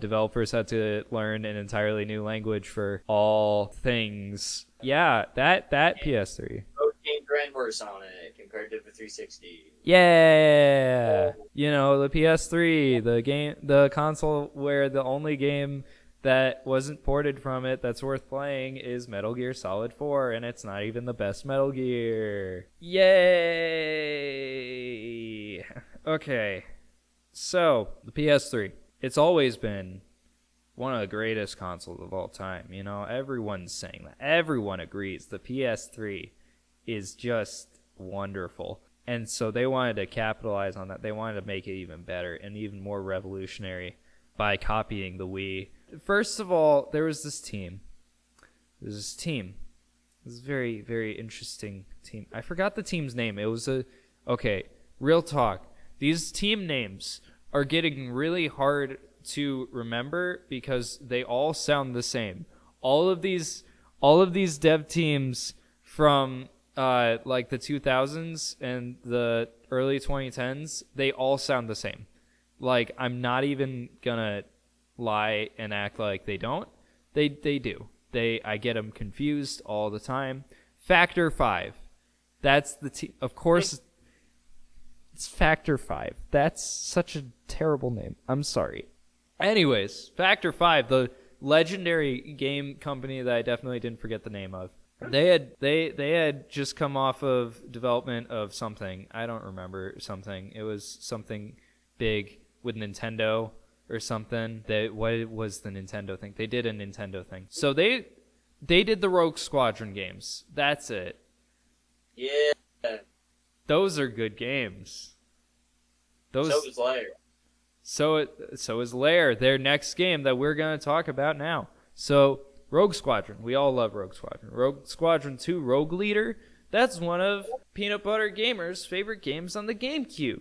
Speaker 1: developers had to learn an entirely new language for all things. Yeah, that PS3.
Speaker 2: 14 grand worse on it compared to the 360.
Speaker 1: Yeah, you know, the PS3, the console where the only game that wasn't ported from it that's worth playing is Metal Gear Solid 4, and it's not even the best Metal Gear. Yay! Okay, so the PS3. It's always been one of the greatest consoles of all time. You know, everyone's saying that. Everyone agrees the PS3 is just wonderful. And so they wanted to capitalize on that. They wanted to make it even better and even more revolutionary by copying the Wii. First of all, there was this team. This very, very interesting team. I forgot the team's name. It was okay, real talk. These team names are getting really hard to remember because they all sound the same. All of these dev teams from like the 2000s and the early 2010s, they all sound the same. Like, I'm not even gonna lie and act like they don't. They do. I get them confused all the time. Factor 5. That's the team. Of course, it's Factor 5. That's such a terrible name. I'm sorry. Anyways, Factor 5, the legendary game company that I definitely didn't forget the name of. They had just come off of development of something. I don't remember something. It was something big with Nintendo or something. What was the Nintendo thing? They did a Nintendo thing. So they did the Rogue Squadron games. That's it.
Speaker 2: Yeah.
Speaker 1: Those are good games.
Speaker 2: So is Lair.
Speaker 1: So is Lair, their next game that we're going to talk about now. So, Rogue Squadron. We all love Rogue Squadron. Rogue Squadron 2 Rogue Leader. That's one of Peanut Butter Gamer's favorite games on the GameCube.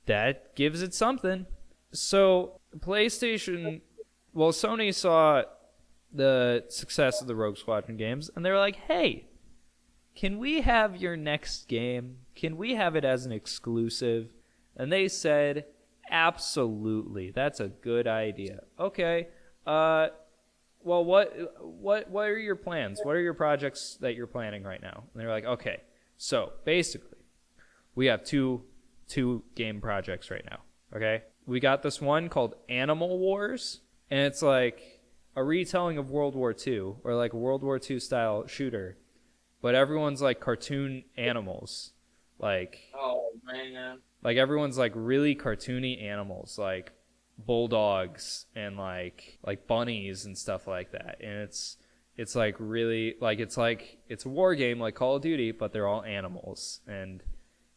Speaker 1: That gives it something. So, PlayStation... Well, Sony saw the success of the Rogue Squadron games, and they were like, hey, can we have your next game? Can we have it as an exclusive? And they said, absolutely. That's a good idea. Okay. Well, what are your plans? What are your projects that you're planning right now? And they're like, okay. So, basically, we have two game projects right now. Okay? We got this one called Animal Wars, and it's like a retelling of World War II, or like a World War II style shooter. But everyone's like cartoon animals. Like,
Speaker 2: oh man.
Speaker 1: Like everyone's like really cartoony animals, like bulldogs and like bunnies and stuff like that. And it's like really like it's a war game like Call of Duty, but they're all animals. And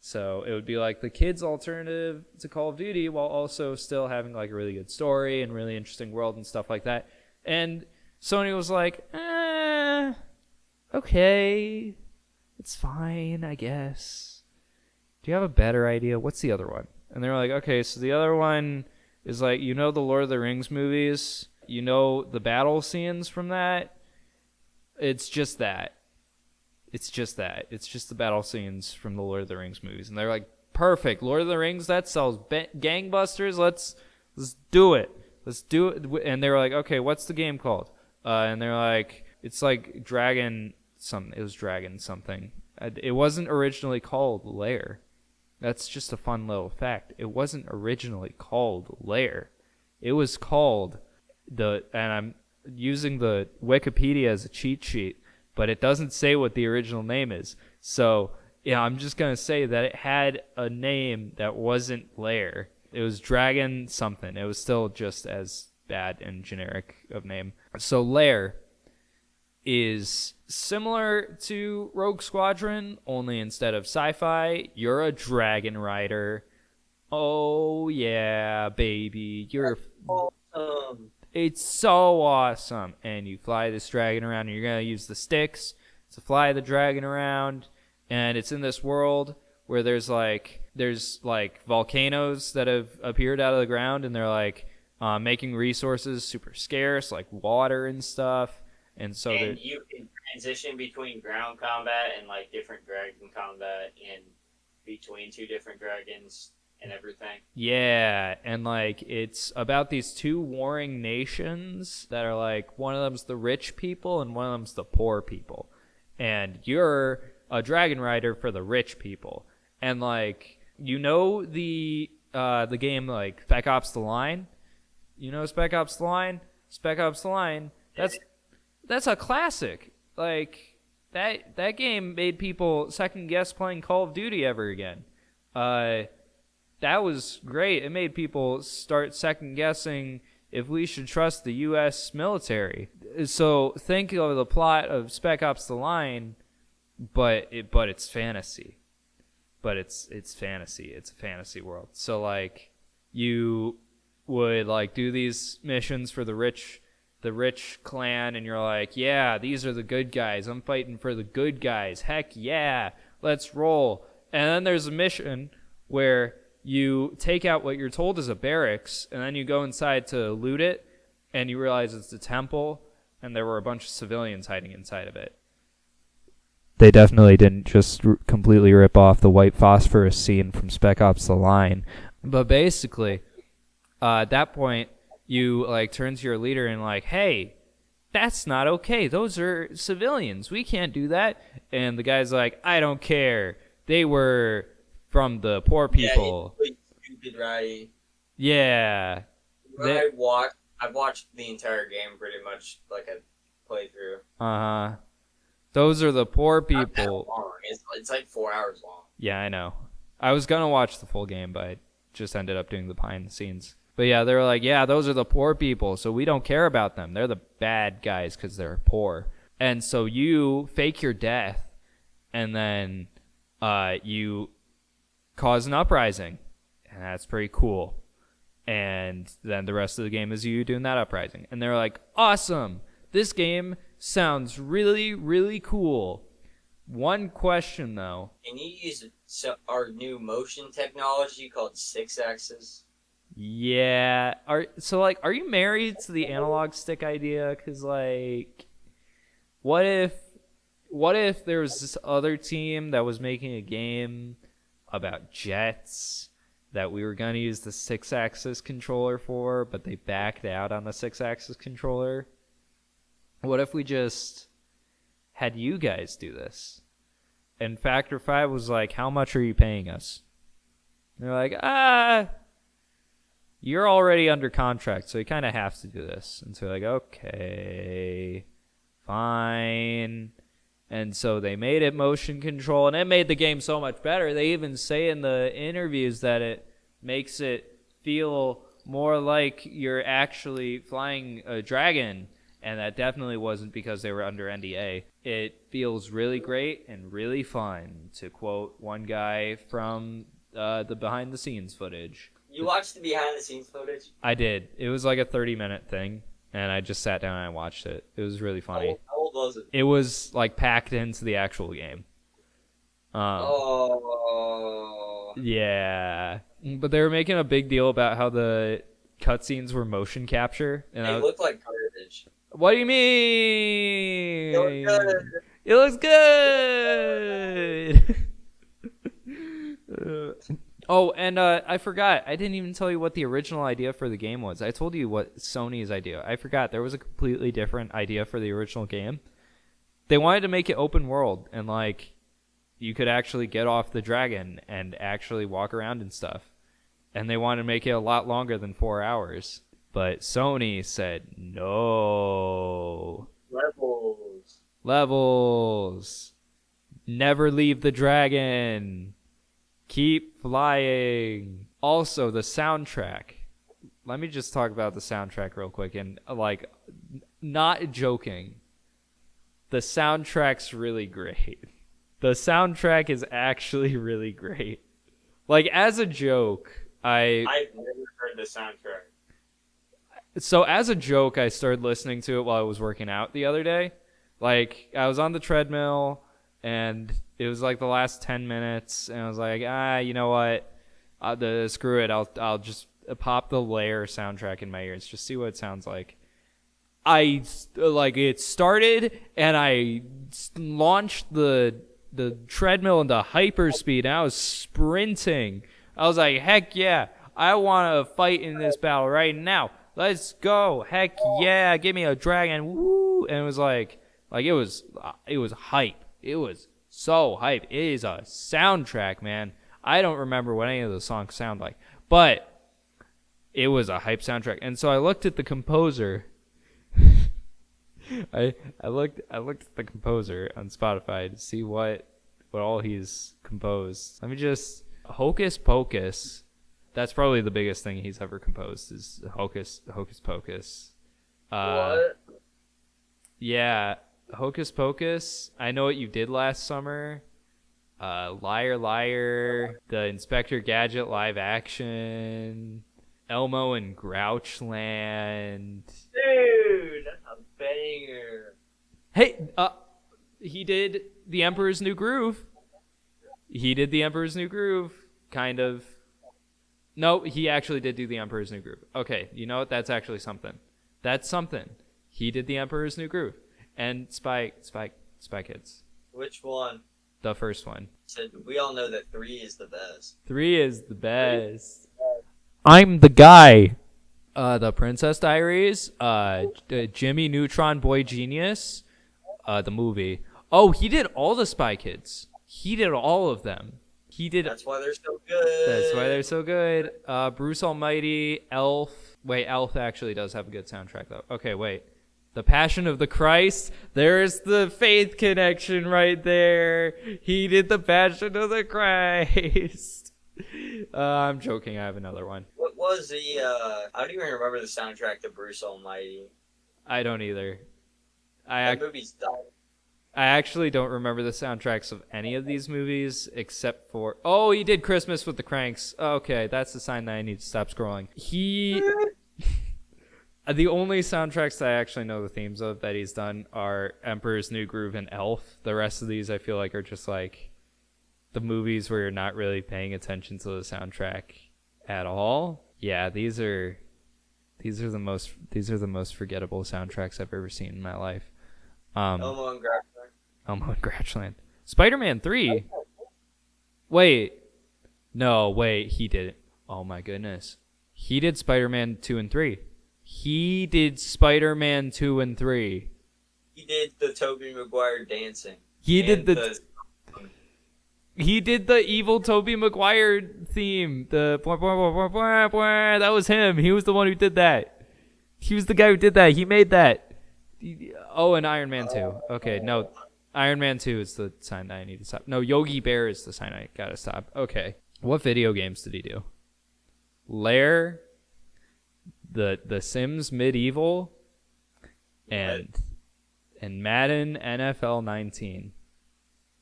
Speaker 1: so it would be like the kids' alternative to Call of Duty while also still having like a really good story and really interesting world and stuff like that. And Sony was like, okay, it's fine, I guess. Do you have a better idea? What's the other one? And they were like, okay, so the other one is like, you know the Lord of the Rings movies? You know the battle scenes from that? It's just that. It's just the battle scenes from the Lord of the Rings movies. And they're like, perfect. Lord of the Rings, that sells gangbusters. Let's do it. Let's do it. And they were like, okay, what's the game called? And they're like, it's like Dragon something. It was Dragon something. It wasn't originally called Lair. That's just a fun little fact. It wasn't originally called Lair. It was called and I'm using the Wikipedia as a cheat sheet, but it doesn't say what the original name is. So, yeah, I'm just going to say that it had a name that wasn't Lair. It was Dragon something. It was still just as bad and generic of name. So Lair is similar to Rogue Squadron, only instead of sci-fi, you're a dragon rider. Oh, yeah, baby. You're awesome. It's so awesome. And you fly this dragon around, and you're going to use the sticks to fly the dragon around. And it's in this world where there's volcanoes that have appeared out of the ground, and they're like making resources super scarce, like water and stuff. And so
Speaker 4: you can transition between ground combat and like different dragon combat in between two different dragons and everything.
Speaker 1: Yeah, and like it's about these two warring nations that are like, one of them's the rich people and one of them's the poor people. And you're a dragon rider for the rich people. And like, you know the game like Spec Ops: The Line? You know Spec Ops: The Line? Spec Ops: The Line. That's a classic. Like that game made people second guess playing Call of Duty ever again. That was great. It made people start second guessing if we should trust the U.S. military. So think of the plot of Spec Ops: The Line, but it's fantasy. But it's fantasy. It's a fantasy world. So like you would like do these missions for the rich clan, and you're like, yeah, these are the good guys. I'm fighting for the good guys. Heck yeah, let's roll. And then there's a mission where you take out what you're told is a barracks, and then you go inside to loot it, and you realize it's a temple, and there were a bunch of civilians hiding inside of it. They definitely didn't just completely rip off the white phosphorus scene from Spec Ops: The Line. But basically, at that point, you like turn to your leader and like, hey, that's not okay. Those are civilians. We can't do that. And the guy's like, I don't care. They were from the poor people.
Speaker 2: Yeah, he's stupid, right?
Speaker 1: Yeah.
Speaker 2: I watched
Speaker 4: I've watched the entire game pretty much like a playthrough.
Speaker 1: Uh-huh. Those are the poor people.
Speaker 4: It's like 4 hours long.
Speaker 1: Yeah, I know. I was going to watch the full game, but I just ended up doing the behind the scenes. But yeah, they were like, yeah, those are the poor people, so we don't care about them. They're the bad guys because they're poor. And so you fake your death, and then you cause an uprising. And that's pretty cool. And then the rest of the game is you doing that uprising. And they're like, awesome. This game sounds really, really cool. One question, though.
Speaker 4: Can you use our new motion technology called 6-axis?
Speaker 1: Yeah. Are you married to the analog stick idea? Because, like, what if there was this other team that was making a game about jets that we were going to use the 6-axis controller for, but they backed out on the 6-axis controller? What if we just had you guys do this? And Factor 5 was like, how much are you paying us? And they're like, you're already under contract, so you kind of have to do this. And so they're like, okay, fine. And so they made it motion control, and it made the game so much better. They even say in the interviews that it makes it feel more like you're actually flying a dragon. And that definitely wasn't because they were under NDA. It feels really great and really fun, to quote one guy from the behind-the-scenes footage.
Speaker 4: You watched the behind-the-scenes footage?
Speaker 1: I did. It was like a 30-minute thing, and I just sat down and I watched it. It was really funny.
Speaker 4: How old was it?
Speaker 1: It was like packed into the actual game. Yeah. But they were making a big deal about how the cutscenes were motion capture. And
Speaker 4: they looked like garbage.
Speaker 1: What do you mean?
Speaker 4: It looks
Speaker 1: good. Oh, and I forgot. I didn't even tell you what the original idea for the game was. I told you what Sony's idea. I forgot. There was a completely different idea for the original game. They wanted to make it open world, and like you could actually get off the dragon and actually walk around and stuff. And they wanted to make it a lot longer than 4 hours. But Sony said no. Levels. Never leave the dragon. Keep flying. Also, the soundtrack. Let me just talk about the soundtrack real quick. And, like, not joking. The soundtrack's really great. The soundtrack is actually really great. Like, as a joke, I've
Speaker 4: never heard the soundtrack.
Speaker 1: So as a joke, I started listening to it while I was working out the other day. Like, I was on the treadmill, and it was like the last 10 minutes, and I was like, you know what? Screw it. I'll just pop the Lair soundtrack in my ears, just see what it sounds like. It started, and I launched the treadmill into hyperspeed, and I was sprinting. I was like, heck yeah, I want to fight in this battle right now. Let's go. Heck yeah. Give me a dragon. Woo. And it was like it was hype. It was so hype. It is a soundtrack, man. I don't remember what any of the songs sound like, but it was a hype soundtrack. And so I looked at the composer. I looked at the composer on Spotify to see what all he's composed. Let me just Hocus Pocus. That's probably the biggest thing he's ever composed is Hocus Pocus.
Speaker 4: What?
Speaker 1: Yeah, Hocus Pocus. I Know What You Did Last Summer. Liar Liar. The Inspector Gadget live action. Elmo and Grouchland.
Speaker 4: Dude, that's a banger.
Speaker 1: Hey, he did The Emperor's New Groove. Kind of. No, he actually did do The Emperor's New Groove. Okay, you know what? That's actually something. That's something. He did The Emperor's New Groove. And Spy Kids.
Speaker 2: Which one?
Speaker 1: The first one.
Speaker 2: So we all know that 3 is the best.
Speaker 1: 3 is the best. I'm the guy. The Princess Diaries. Jimmy Neutron Boy Genius. The movie. Oh, he did all the Spy Kids. He did all of them.
Speaker 2: That's why they're so good.
Speaker 1: Bruce Almighty, Elf, Wait, Elf actually does have a good soundtrack, though. Okay, wait. The Passion of the Christ. There's the faith connection right there. He did the Passion of the Christ. I'm joking. I have another one.
Speaker 2: What was the, I don't even remember the soundtrack to Bruce Almighty.
Speaker 1: I don't either.
Speaker 2: That movie's dumb.
Speaker 1: I actually don't remember the soundtracks of any of these movies except for... Oh, he did Christmas with the Cranks. Okay, that's the sign that I need to stop scrolling. The only soundtracks that I actually know the themes of that he's done are Emperor's New Groove and Elf. The rest of these I feel like are just like the movies where you're not really paying attention to the soundtrack at all. Yeah, these are the most forgettable soundtracks I've ever seen in my life.
Speaker 2: Elmo
Speaker 1: and Gratchland. Spider-Man 3. Wait. No, wait, he did it. Oh my goodness. He did Spider-Man 2 and 3. He did Spider-Man 2 and 3.
Speaker 2: He did the Tobey Maguire dancing.
Speaker 1: He did the evil Tobey Maguire theme. The that was him. He was the one who did that. He was the guy who did that. He made that. Oh, and Iron Man 2. Okay, no. Iron Man 2 is the sign that I need to stop. No, Yogi Bear is the sign I gotta stop. Okay. What video games did he do? Lair, the Sims Medieval, and Madden NFL 19.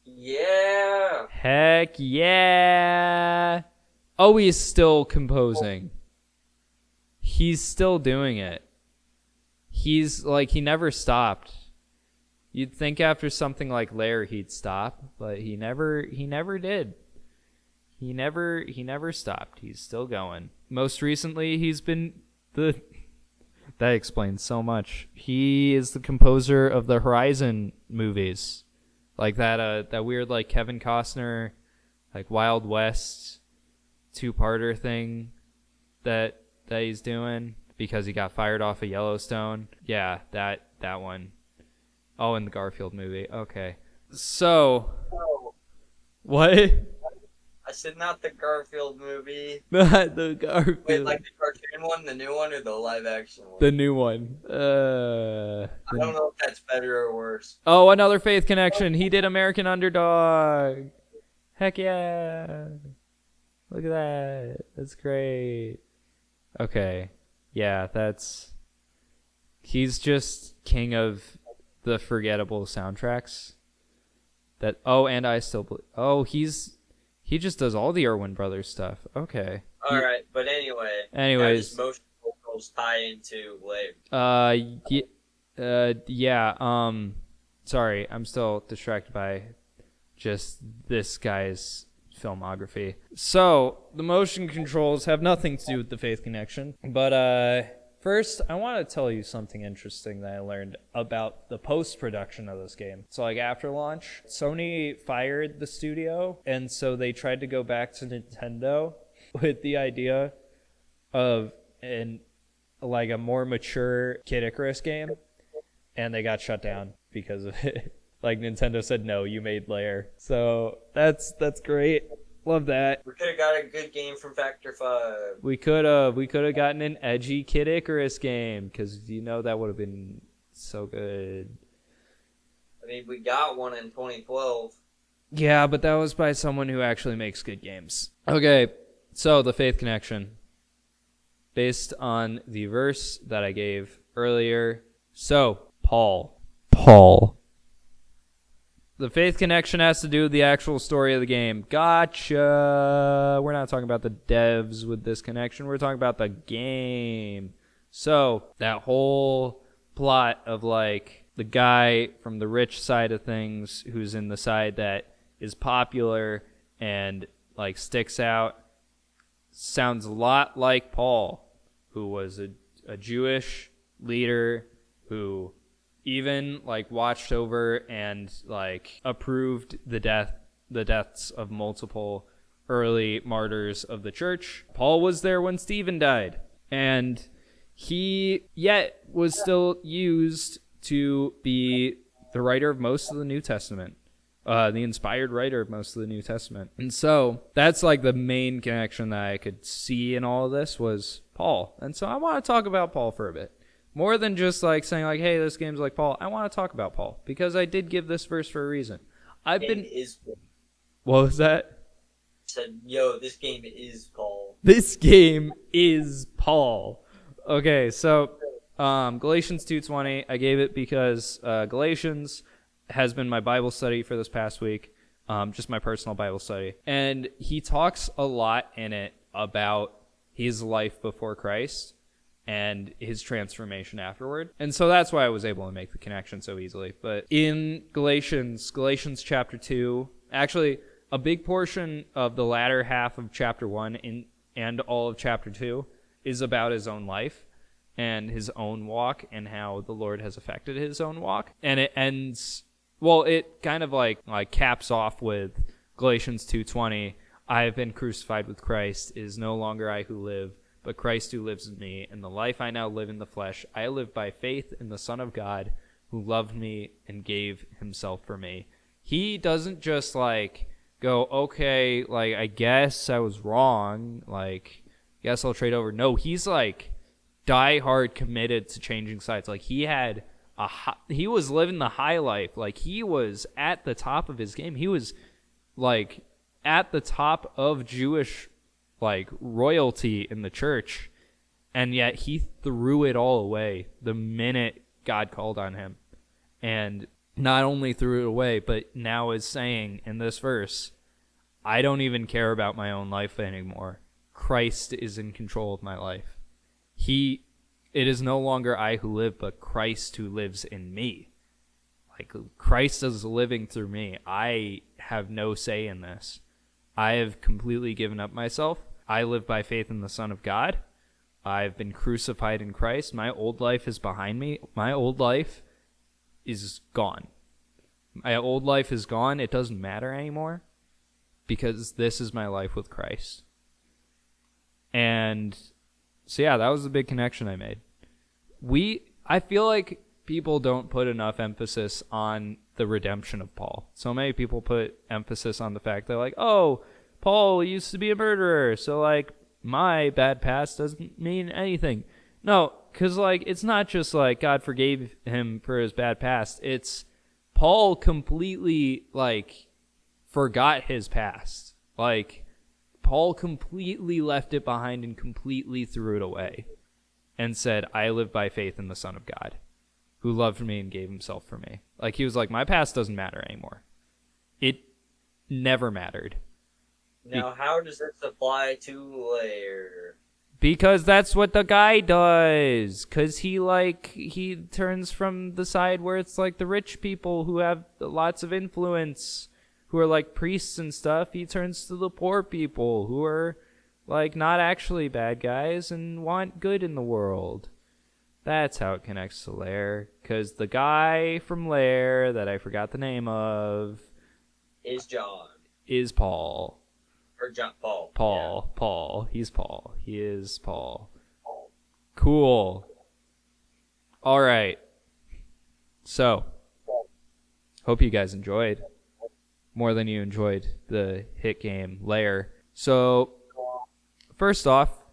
Speaker 2: Yeah.
Speaker 1: Heck yeah. Oh, he's still composing. He's still doing it. He's like, he never stopped. You'd think after something like Lair he'd stop, but he never did. He never stopped. He's still going. Most recently, he's been that explains so much. He is the composer of the Horizon movies. Like that weird like Kevin Costner like Wild West two-parter thing that he's doing because he got fired off of Yellowstone. Yeah, that one. Oh, in the Garfield movie. Okay. So what?
Speaker 2: I said not the Garfield movie.
Speaker 1: Not the Garfield.
Speaker 2: Wait, like the cartoon one, the new one, or the live action one?
Speaker 1: The new one.
Speaker 2: I don't know if that's better or worse.
Speaker 1: Oh, another faith connection. He did American Underdog. Heck yeah. Look at that. That's great. Okay. Yeah, he's just king of the forgettable soundtracks. And I still believe. Oh, he just does all the Irwin Brothers stuff. Okay.
Speaker 2: All right, but anyways, motion vocals tie into Lair.
Speaker 1: Yeah. Sorry, I'm still distracted by just this guy's filmography. So the motion controls have nothing to do with the faith connection, but first, I want to tell you something interesting that I learned about the post-production of this game. So, like, after launch, Sony fired the studio, and so they tried to go back to Nintendo with the idea of a more mature Kid Icarus game, and they got shut down because of it. Like, Nintendo said, no, you made Lair. So, that's great. Love that.
Speaker 2: We could have got a good game from Factor 5.
Speaker 1: We could have gotten an edgy Kid Icarus game, because that would have been so good.
Speaker 2: I mean, we got one in 2012.
Speaker 1: Yeah, but that was by someone who actually makes good games. Okay, so the faith connection. Based on the verse that I gave earlier. So, Paul. The faith connection has to do with the actual story of the game. Gotcha. We're not talking about the devs with this connection. We're talking about the game. So, that whole plot of, like, the guy from the rich side of things who's in the side that is popular and, like, sticks out sounds a lot like Paul, who was a Jewish leader who even like watched over and like approved the deaths of multiple early martyrs of the church. Paul was there when Stephen died, and he yet was still used to be the writer of most of the New Testament. the inspired writer of most of the New Testament. And so that's like the main connection that I could see in all of this was Paul. And so I want to talk about Paul for a bit. More than just like saying like, hey, this game's like Paul. I want to talk about Paul because I did give this verse for a reason. What was that?
Speaker 2: Said, yo, this game is Paul.
Speaker 1: This game is Paul. Okay, so Galatians 2:20, I gave it because Galatians has been my Bible study for this past week, just my personal Bible study. And he talks a lot in it about his life before Christ and his transformation afterward. And so that's why I was able to make the connection so easily. But in Galatians chapter 2, actually, a big portion of the latter half of chapter 1 and all of chapter 2 is about his own life and his own walk and how the Lord has affected his own walk. And it ends, well, it kind of like caps off with Galatians 2:20, I have been crucified with Christ. It is no longer I who live, but Christ who lives in me. And the life I now live in the flesh, I live by faith in the Son of God who loved me and gave himself for me. He doesn't just like go, okay, like I guess I was wrong, like guess I'll trade over. No, he's like die hard committed to changing sides. Like he was living the high life. Like he was at the top of his game. He was like at the top of Jewish like royalty in the church, and yet he threw it all away the minute God called on him. And not only threw it away, but now is saying in this verse, I don't even care about my own life anymore. Christ is in control of my life. It is no longer I who live, but Christ who lives in me. Like Christ is living through me. I have no say in this. I have completely given up myself. I live by faith in the Son of God. I've been crucified in Christ. My old life is behind me. My old life is gone. My old life is gone. It doesn't matter anymore because this is my life with Christ. And so yeah, that was the big connection I made. I feel like people don't put enough emphasis on the redemption of Paul. So many people put emphasis on the fact that like, oh, Paul used to be a murderer, so like my bad past doesn't mean anything. No, because like it's not just like God forgave him for his bad past. It's Paul completely like forgot his past. Like Paul completely left it behind and completely threw it away and said, I live by faith in the Son of God who loved me and gave himself for me. Like he was like, my past doesn't matter anymore. It never mattered.
Speaker 2: Now, how does this apply to Lair?
Speaker 1: Because that's what the guy does. Because he turns from the side where it's like the rich people who have lots of influence, who are like priests and stuff. He turns to the poor people who are like not actually bad guys and want good in the world. That's how it connects to Lair. Because the guy from Lair that I forgot the name of
Speaker 2: is John.
Speaker 1: Is Paul.
Speaker 2: Or John Paul.
Speaker 1: Paul.
Speaker 2: Yeah.
Speaker 1: Paul. He's Paul. He is Paul. Cool. All right. So, hope you guys enjoyed more than you enjoyed the hit game Lair. So, first off,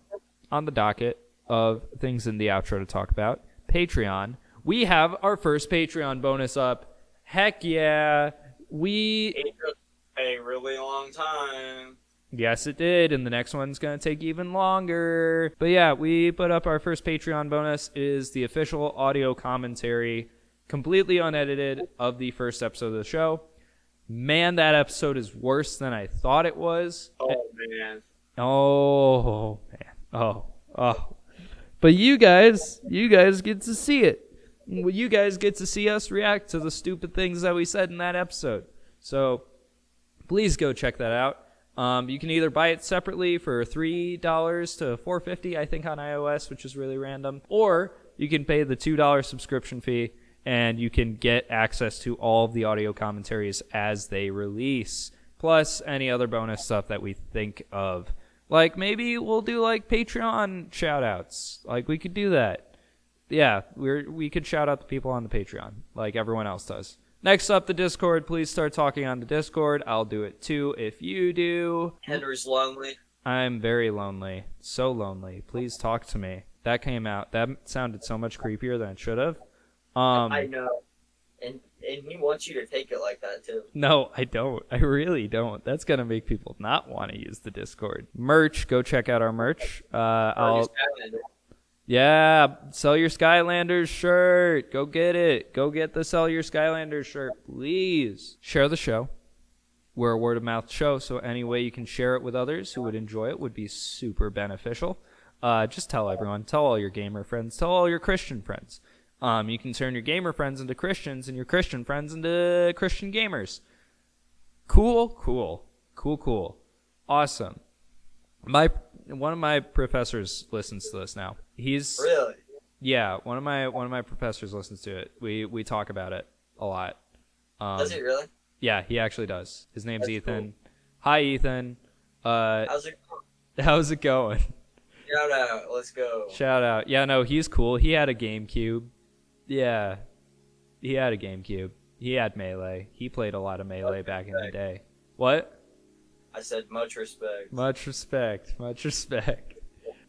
Speaker 1: on the docket of things in the outro to talk about, Patreon. We have our first Patreon bonus up. Heck yeah.
Speaker 2: It took a really long time.
Speaker 1: Yes, it did, and the next one's going to take even longer. But yeah, we put up our first Patreon bonus. It is the official audio commentary, completely unedited, of the first episode of the show. Man, that episode is worse than I thought it was.
Speaker 2: Oh, man.
Speaker 1: Oh, man. Oh. But you guys get to see it. You guys get to see us react to the stupid things that we said in that episode. So please go check that out. You can either buy it separately for $3 to $4.50, I think, on iOS, which is really random, or you can pay the $2 subscription fee, and you can get access to all of the audio commentaries as they release, plus any other bonus stuff that we think of. Like, maybe we'll do, like, Patreon shout-outs. Like, we could do that. Yeah, we could shout out the people on the Patreon, like everyone else does. Next up, the Discord. Please start talking on the Discord. I'll do it too if you do.
Speaker 2: Henry's lonely.
Speaker 1: I'm very lonely. So lonely. Please talk to me. That came out. That sounded so much creepier than it should have.
Speaker 2: I know. And he wants you to take it like that too.
Speaker 1: No, I don't. I really don't. That's going to make people not want to use the Discord. Merch. Go check out our merch. Yeah, Sell Your Skylanders shirt. Go get it. Go get the Sell Your Skylanders shirt, please. Share the show. We're a word-of-mouth show, so any way you can share it with others who would enjoy it would be super beneficial. Just tell everyone. Tell all your gamer friends. Tell all your Christian friends. You can turn your gamer friends into Christians and your Christian friends into Christian gamers. Cool. Awesome. One of my professors listens to this now. He's
Speaker 2: really?
Speaker 1: Yeah, one of my professors listens to it. We talk about it a lot.
Speaker 2: Does he really?
Speaker 1: Yeah, he actually does. His name's Ethan. Cool. Hi, Ethan.
Speaker 2: How's it
Speaker 1: going?
Speaker 2: Shout out. Let's go.
Speaker 1: Shout out. Yeah, no, he's cool. He had a GameCube. Yeah, he had a GameCube. He had Melee. He played a lot of Melee back in the day. What?
Speaker 2: I said much respect.
Speaker 1: Much respect.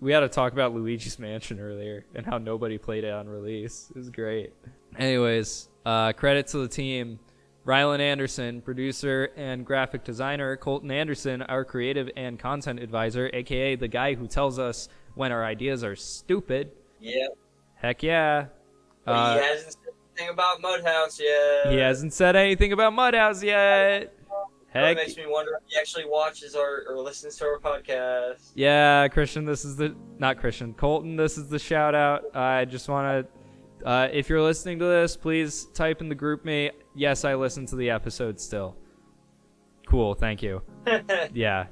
Speaker 1: We had to talk about Luigi's Mansion earlier and how nobody played it on release. It was great. Anyways, credit to the team. Rylan Anderson, producer and graphic designer. Colton Anderson, our creative and content advisor, a.k.a. the guy who tells us when our ideas are stupid.
Speaker 2: Yeah.
Speaker 1: Heck yeah.
Speaker 2: He hasn't said anything about Mudhouse yet. Heck. It makes me wonder if he actually watches or listens to our podcast.
Speaker 1: Yeah, Colton, this is the shout out. I just want to, if you're listening to this, please type in the group me. Yes, I listen to the episode still. Cool, thank you. Yeah.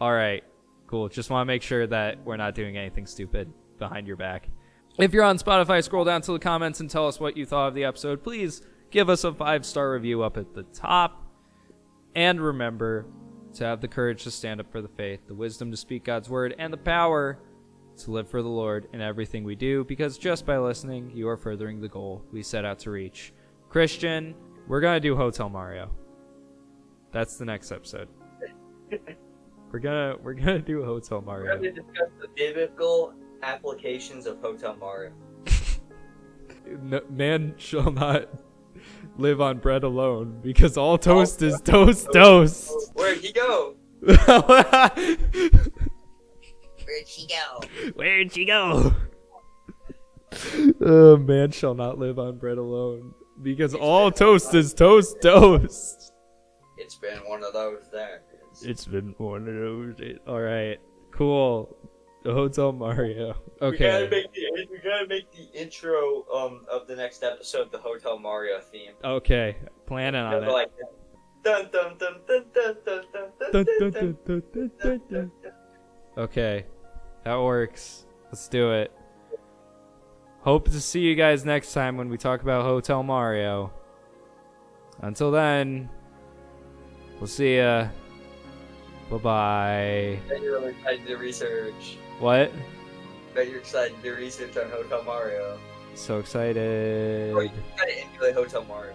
Speaker 1: All right, cool. Just want to make sure that we're not doing anything stupid behind your back. If you're on Spotify, scroll down to the comments and tell us what you thought of the episode. Please give us a 5-star review up at the top. And remember to have the courage to stand up for the faith, the wisdom to speak God's word, and the power to live for the Lord in everything we do, because just by listening, you are furthering the goal we set out to reach. Christian, we're going to do Hotel Mario. That's the next episode. We're gonna do Hotel Mario.
Speaker 2: We're going to discuss the biblical applications of Hotel Mario.
Speaker 1: No, man shall not live on bread alone, because all toast is toast.
Speaker 2: Where'd he go?
Speaker 1: Where'd she go? Oh, man shall not live on bread alone, because all toast is toast.
Speaker 2: It's been one of those there.
Speaker 1: It's been one of those. All right, cool. Hotel Mario. Okay.
Speaker 2: We gotta make the intro of the next episode the Hotel Mario theme.
Speaker 1: Okay, planning on it.
Speaker 2: Like, dun, dun, dun, dun, dun, dun, dun, dun, dun, dun, dun.
Speaker 1: Okay, that works. Let's do it. Hope to see you guys next time when we talk about Hotel Mario. Until then, we'll see ya. Bye-bye.
Speaker 2: Bet you're really excited to research.
Speaker 1: What?
Speaker 2: Bet you're excited to research on Hotel Mario.
Speaker 1: So excited.
Speaker 2: Or you gotta emulate Hotel Mario.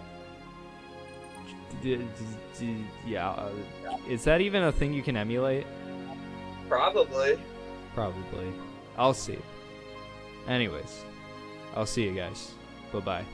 Speaker 1: Yeah. Is that even a thing you can emulate?
Speaker 2: Probably.
Speaker 1: I'll see. Anyways, I'll see you guys. Bye-bye.